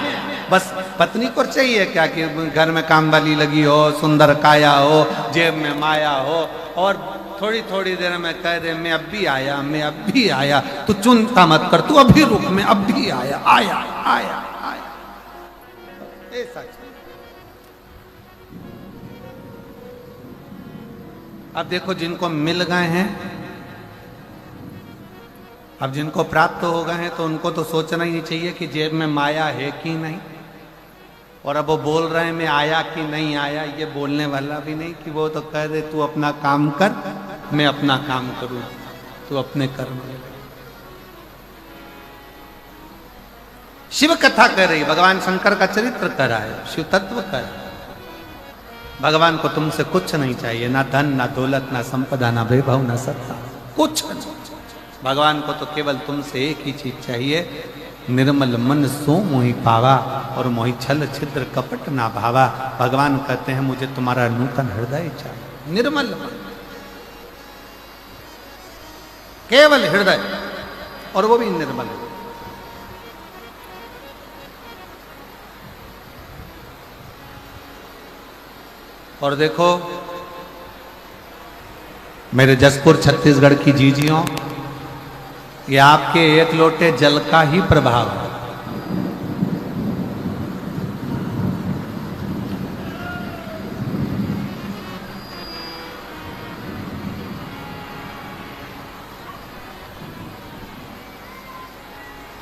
बस पत्नी को चाहिए क्या कि घर में काम वाली लगी हो, सुंदर काया हो, जेब में माया हो, और थोड़ी थोड़ी देर में कह दे मैं अब भी आया, मैं अब भी आया, तू चिंता मत कर, तू अभी रुक, मैं अब भी आया आया आया आया। ऐसा अब देखो जिनको मिल गए हैं, अब जिनको प्राप्त हो गए हैं तो उनको तो सोचना ही चाहिए कि जेब में माया है कि नहीं, और अब वो बोल रहे हैं मैं आया कि नहीं आया, ये बोलने वाला भी नहीं कि वो तो कह दे तू अपना काम कर, मैं अपना काम करूं, तू अपने कर्म ले। शिव कथा कर रही, भगवान शंकर का चरित्र कर रहा है, शिव तत्व कर रहा है। भगवान को तुमसे कुछ नहीं चाहिए, ना धन, ना दौलत, ना संपदा, ना वैभव, ना सत्ता, कुछ नहीं। भगवान को तो केवल तुमसे एक ही चीज चाहिए, निर्मल मन सो मोहि पावा, और मोहि छल छिद्र कपट ना भावा। भगवान कहते हैं मुझे तुम्हारा नूतन हृदय चाहिए, निर्मल मन, केवल हृदय, और वो भी निर्मल। और देखो मेरे जसपुर छत्तीसगढ़ की जीजियों, ये आपके एक लोटे जल का ही प्रभाव है।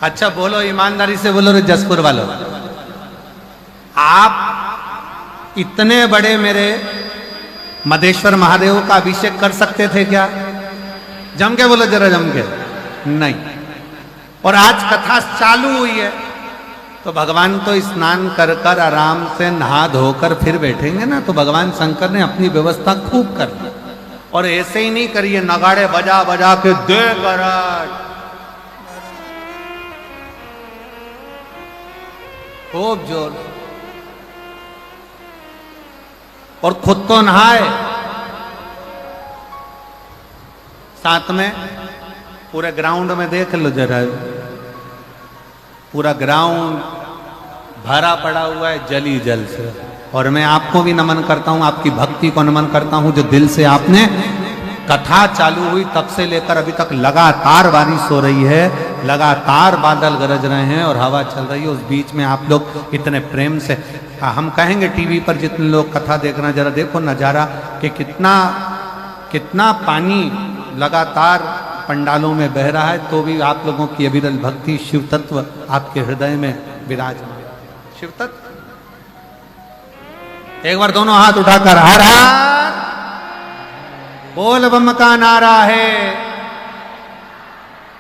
अच्छा बोलो, ईमानदारी से बोलो रे जसपुर वालों, आप इतने बड़े मेरे मदेश्वर महादेव का अभिषेक कर सकते थे क्या? जम के बोलो जरा, जम के नहीं। और आज कथा चालू हुई है तो भगवान तो स्नान कर कर आराम से नहा धोकर फिर बैठेंगे ना, तो भगवान शंकर ने अपनी व्यवस्था खूब कर दी। और ऐसे ही नहीं करिए नगाड़े बजा बजा के दे गरज, खूब जोर, और खुद तो नहाए, साथ में पूरे ग्राउंड में देख लो जरा, पूरा ग्राउंड भरा पड़ा हुआ है जल ही जल से। और मैं आपको भी नमन करता हूं, आपकी भक्ति को नमन करता हूं, जो दिल से आपने कथा चालू हुई तब से लेकर अभी तक लगातार बारिश हो रही है, लगातार बादल गरज रहे हैं और हवा चल रही है। उस बीच में आप लोग इतने प्रेम से, हम कहेंगे टीवी पर जितने लोग कथा देख रहे हैं, जरा देखो नजारा कि कितना कितना पानी लगातार पंडालों में बह रहा है, तो भी आप लोगों की अविरल भक्ति, शिव तत्व आपके हृदय में विराजमान। शिव तत्व, एक बार दोनों हाथ उठाकर हर हर बोल बम का नारा है,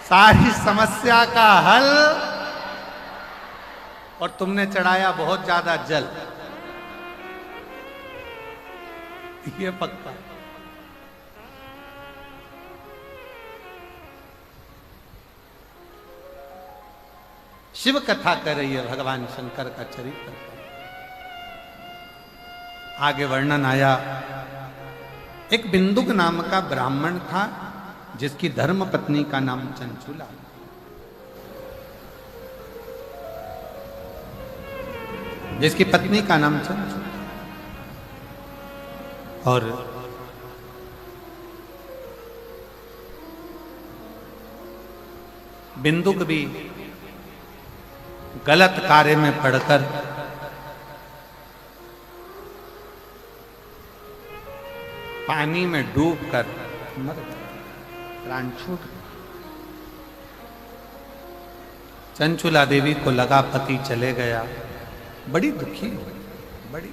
सारी समस्या का हल। और तुमने चढ़ाया बहुत ज्यादा जल, ये पक्का। शिव कथा कर रही है, भगवान शंकर का चरित्र। आगे वर्णन आया, एक बिंदुक नाम का ब्राह्मण था जिसकी धर्म पत्नी का नाम चंचुला। जिसकी पत्नी का नाम चंचुला, और बिंदुक भी गलत कार्य में पड़कर पानी में डूबकर मर गया, प्राण छूट गया। चंचुला देवी को लगा पति चले गया, बड़ी दुखी, बड़ी।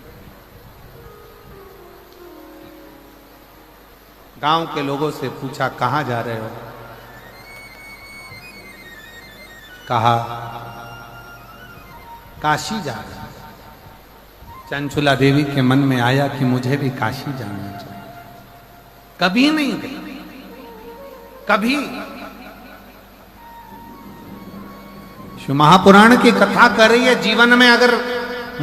गांव के लोगों से पूछा कहां जा रहे हो? कहा काशी जा रहे हैं। चंचुला देवी के मन में आया कि मुझे भी काशी जाना चाहिए। कभी नहीं गई, कभी। शिव महापुराण की कथा कर रही है, जीवन में अगर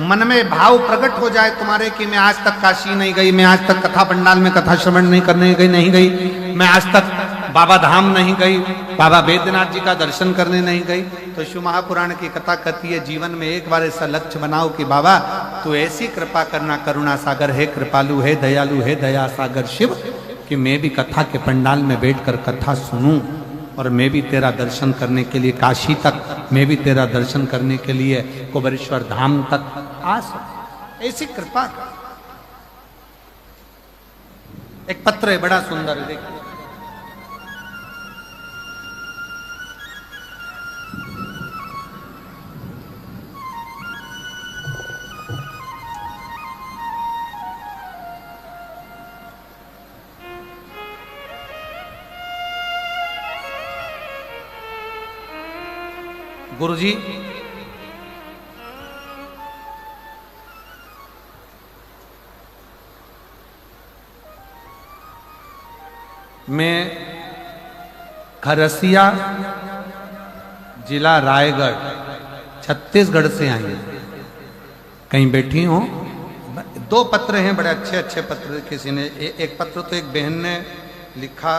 मन में भाव प्रकट हो जाए तुम्हारे कि मैं आज तक काशी नहीं गई, मैं आज तक कथा पंडाल में कथा श्रवण नहीं करने गई, नहीं गई, मैं आज तक बाबा धाम नहीं गई, बाबा बैद्यनाथ जी का दर्शन करने नहीं गई, तो शिव महापुराण की कथा कहती है जीवन में एक बार ऐसा लक्ष्य बनाओ कि बाबा तू ऐसी कृपा करना, करुणा सागर है, कृपालु है, दयालु है, दया सागर शिव, कि मैं भी कथा के पंडाल में बैठकर कथा सुनूं और मैं भी तेरा दर्शन करने के लिए काशी तक, मैं भी तेरा दर्शन करने के लिए कुबेरेश्वर धाम तक आ सकूं। ऐसी कृपा कर। एक पत्र है बड़ा सुंदर है, देखिए। गुरुजी, मैं खरसिया जिला रायगढ़ छत्तीसगढ़ से आई हूं। कहीं बैठी हूं। दो पत्र हैं, बड़े अच्छे अच्छे पत्र। किसी ने एक पत्र तो एक बहन ने लिखा,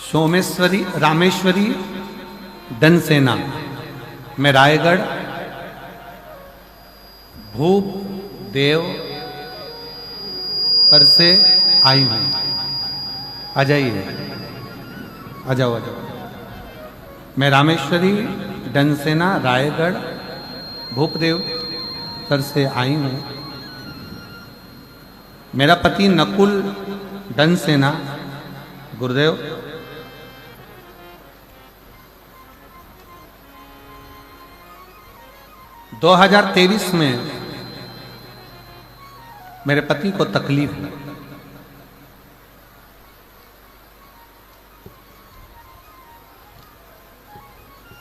सोमेश्वरी रामेश्वरी डनसेना, मैं रायगढ़ भूप देव पर से आई हूं। आ जाइए, आ जाओ, आ जाओ। मैं रामेश्वरी डनसेना रायगढ़ भूपदेव पर से आई हूं। मेरा पति नकुल डनसेना, गुरुदेव, दो 2023 में मेरे पति को तकलीफ हुई।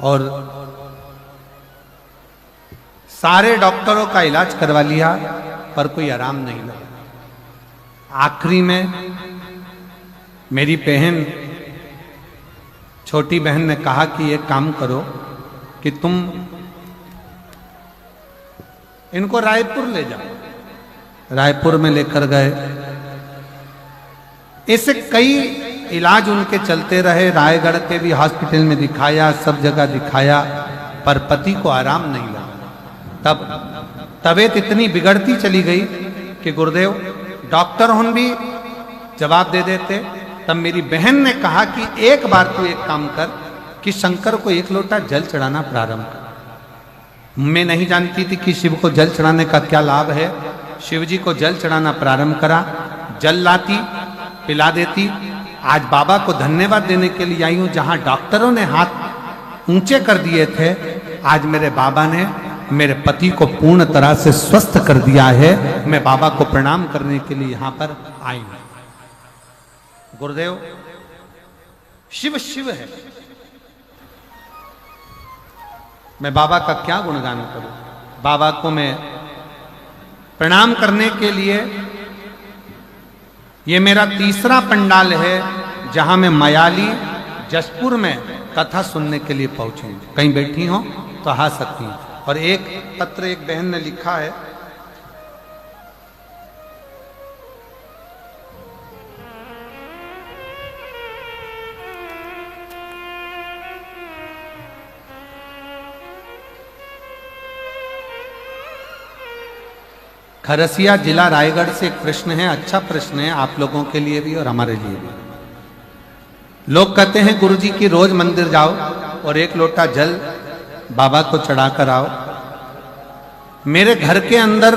और सारे डॉक्टरों का इलाज करवा लिया पर कोई आराम नहीं लगा। आखिरी में मेरी बहन, छोटी बहन ने कहा कि एक काम करो कि तुम इनको रायपुर ले जाओ। रायपुर में लेकर गए। ऐसे कई इलाज उनके चलते रहे। रायगढ़ के भी हॉस्पिटल में दिखाया, सब जगह दिखाया, पर पति को आराम नहीं लगा। तब तबीयत इतनी बिगड़ती चली गई कि गुरुदेव डॉक्टर उन भी जवाब दे देते। तब मेरी बहन ने कहा कि एक बार तू एक काम कर कि शंकर को एक लोटा जल चढ़ाना प्रारंभ कर। मैं नहीं जानती थी कि शिव को जल चढ़ाने का क्या लाभ है। शिव जी को जल चढ़ाना प्रारंभ करा, जल लाती, पिला देती। आज बाबा को धन्यवाद देने के लिए आई हूं। जहां डॉक्टरों ने हाथ ऊंचे कर दिए थे, आज मेरे बाबा ने मेरे पति को पूर्ण तरह से स्वस्थ कर दिया है। मैं बाबा को प्रणाम करने के लिए यहां पर आई हूं। गुरुदेव, शिव शिव है। मैं बाबा का क्या गुणगान करूं। बाबा को मैं प्रणाम करने के लिए, ये मेरा तीसरा पंडाल है जहां मैं मयाली जशपुर में कथा सुनने के लिए पहुंची हूं। कहीं बैठी हो तो आ सकती हूं। और एक पत्र एक बहन ने लिखा है, खरसिया जिला रायगढ़ से एक प्रश्न है। अच्छा प्रश्न है आप लोगों के लिए भी और हमारे लिए भी। लोग कहते हैं गुरुजी की रोज मंदिर जाओ और एक लोटा जल बाबा को चढ़ा कर आओ। मेरे घर के अंदर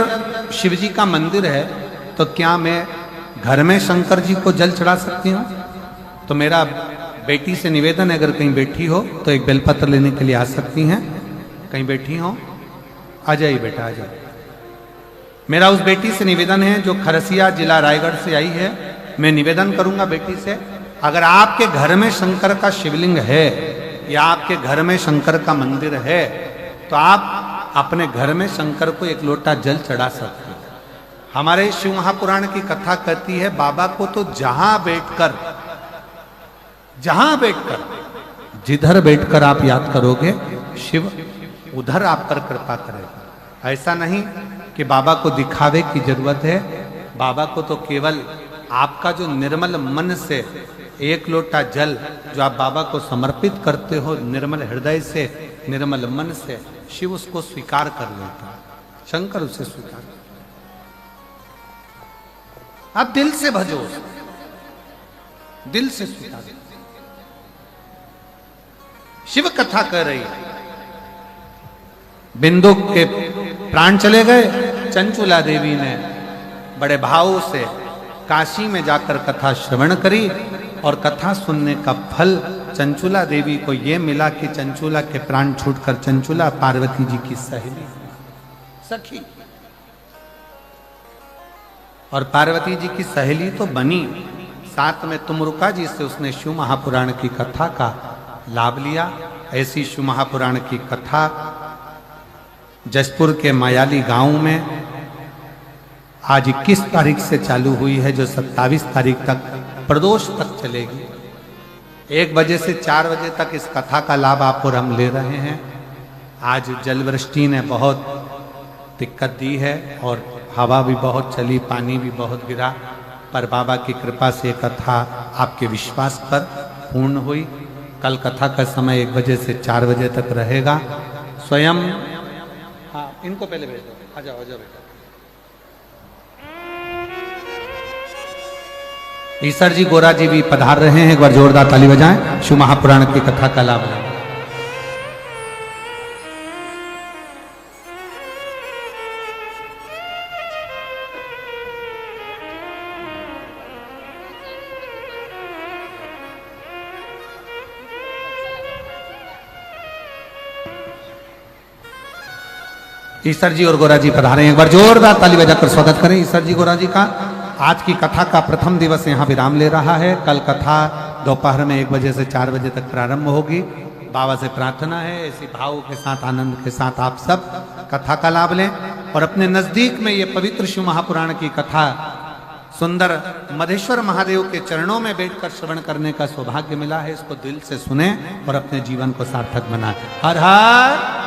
शिव जी का मंदिर है, तो क्या मैं घर में शंकर जी को जल चढ़ा सकती हूँ? तो मेरा बेटी से निवेदन है, अगर कहीं बैठी हो तो एक बेलपत्र लेने के लिए आ सकती हैं। कहीं बैठी हो, आ जाइए बेटा, आ जाइए। मेरा उस बेटी से निवेदन है जो खरसिया जिला रायगढ़ से आई है। मैं निवेदन करूंगा बेटी से, अगर आपके घर में शंकर का शिवलिंग है या आपके घर में शंकर का मंदिर है, तो आप अपने घर में शंकर को एक लोटा जल चढ़ा सकते हैं। हमारे शिव महापुराण की कथा कहती है, बाबा को तो जहां बैठकर जहां बैठकर, जिधर बैठकर आप याद करोगे शिव उधर आप पर कृपा करेगा। ऐसा नहीं कि बाबा को दिखावे की जरूरत है। बाबा को तो केवल आपका जो निर्मल मन से एक लोटा जल जो आप बाबा को समर्पित करते हो निर्मल हृदय से, निर्मल मन से, शिव उसको स्वीकार कर लेता है, शंकर उसे स्वीकार। आप दिल से भजो, दिल से स्वीकार। शिव कथा कर रही है, बिंदु के प्राण चले गए, चंचुला देवी ने बड़े भाव से काशी में जाकर कथा श्रवण करी और कथा सुनने का फल चंचुला देवी को यह मिला कि चंचुला के प्राण छूटकर चंचुला पार्वती जी की सहेली, सखी, और पार्वती जी की सहेली तो बनी, साथ में तुमरुका जी से उसने शिव महापुराण की कथा का लाभ लिया। ऐसी शिव महापुराण की कथा जशपुर के मायाली गांव में आज 21 तारीख से चालू हुई है, जो 27 तारीख तक प्रदोष तक चलेगी। 1 बजे से 4 बजे तक इस कथा का लाभ आप और हम ले रहे हैं। आज जलवृष्टि ने बहुत दिक्कत दी है और हवा भी बहुत चली, पानी भी बहुत गिरा, पर बाबा की कृपा से कथा आपके विश्वास पर पूर्ण हुई। कल कथा का समय 1 बजे से 4 बजे तक रहेगा। स्वयं हाँ, इनको पहले भेज दो, आ जाओ बेटा। ईसर जी, गोरा जी भी पधार रहे हैं, एक बार जोरदार ताली बजाएं, शिव महापुराण की कथा का लाभ लें। ईसर जी और गोरा जी पधारे हैं, एक बार जोरदार ताली बजाकर स्वागत करें ईसर जी, गोरा जी का। आज की कथा का प्रथम दिवस यहाँ विराम ले रहा है। कल कथा दोपहर में 1 बजे से 4 बजे तक प्रारंभ होगी। बाबा से प्रार्थना है इसी भाव के साथ, आनंद के साथ आप सब कथा का लाभ लें और अपने नजदीक में ये पवित्र शिव महापुराण की कथा सुंदर मधेश्वर महादेव के चरणों में बैठकर श्रवण करने का सौभाग्य मिला है, इसको दिल से सुने और अपने जीवन को सार्थक बनाए। हर हर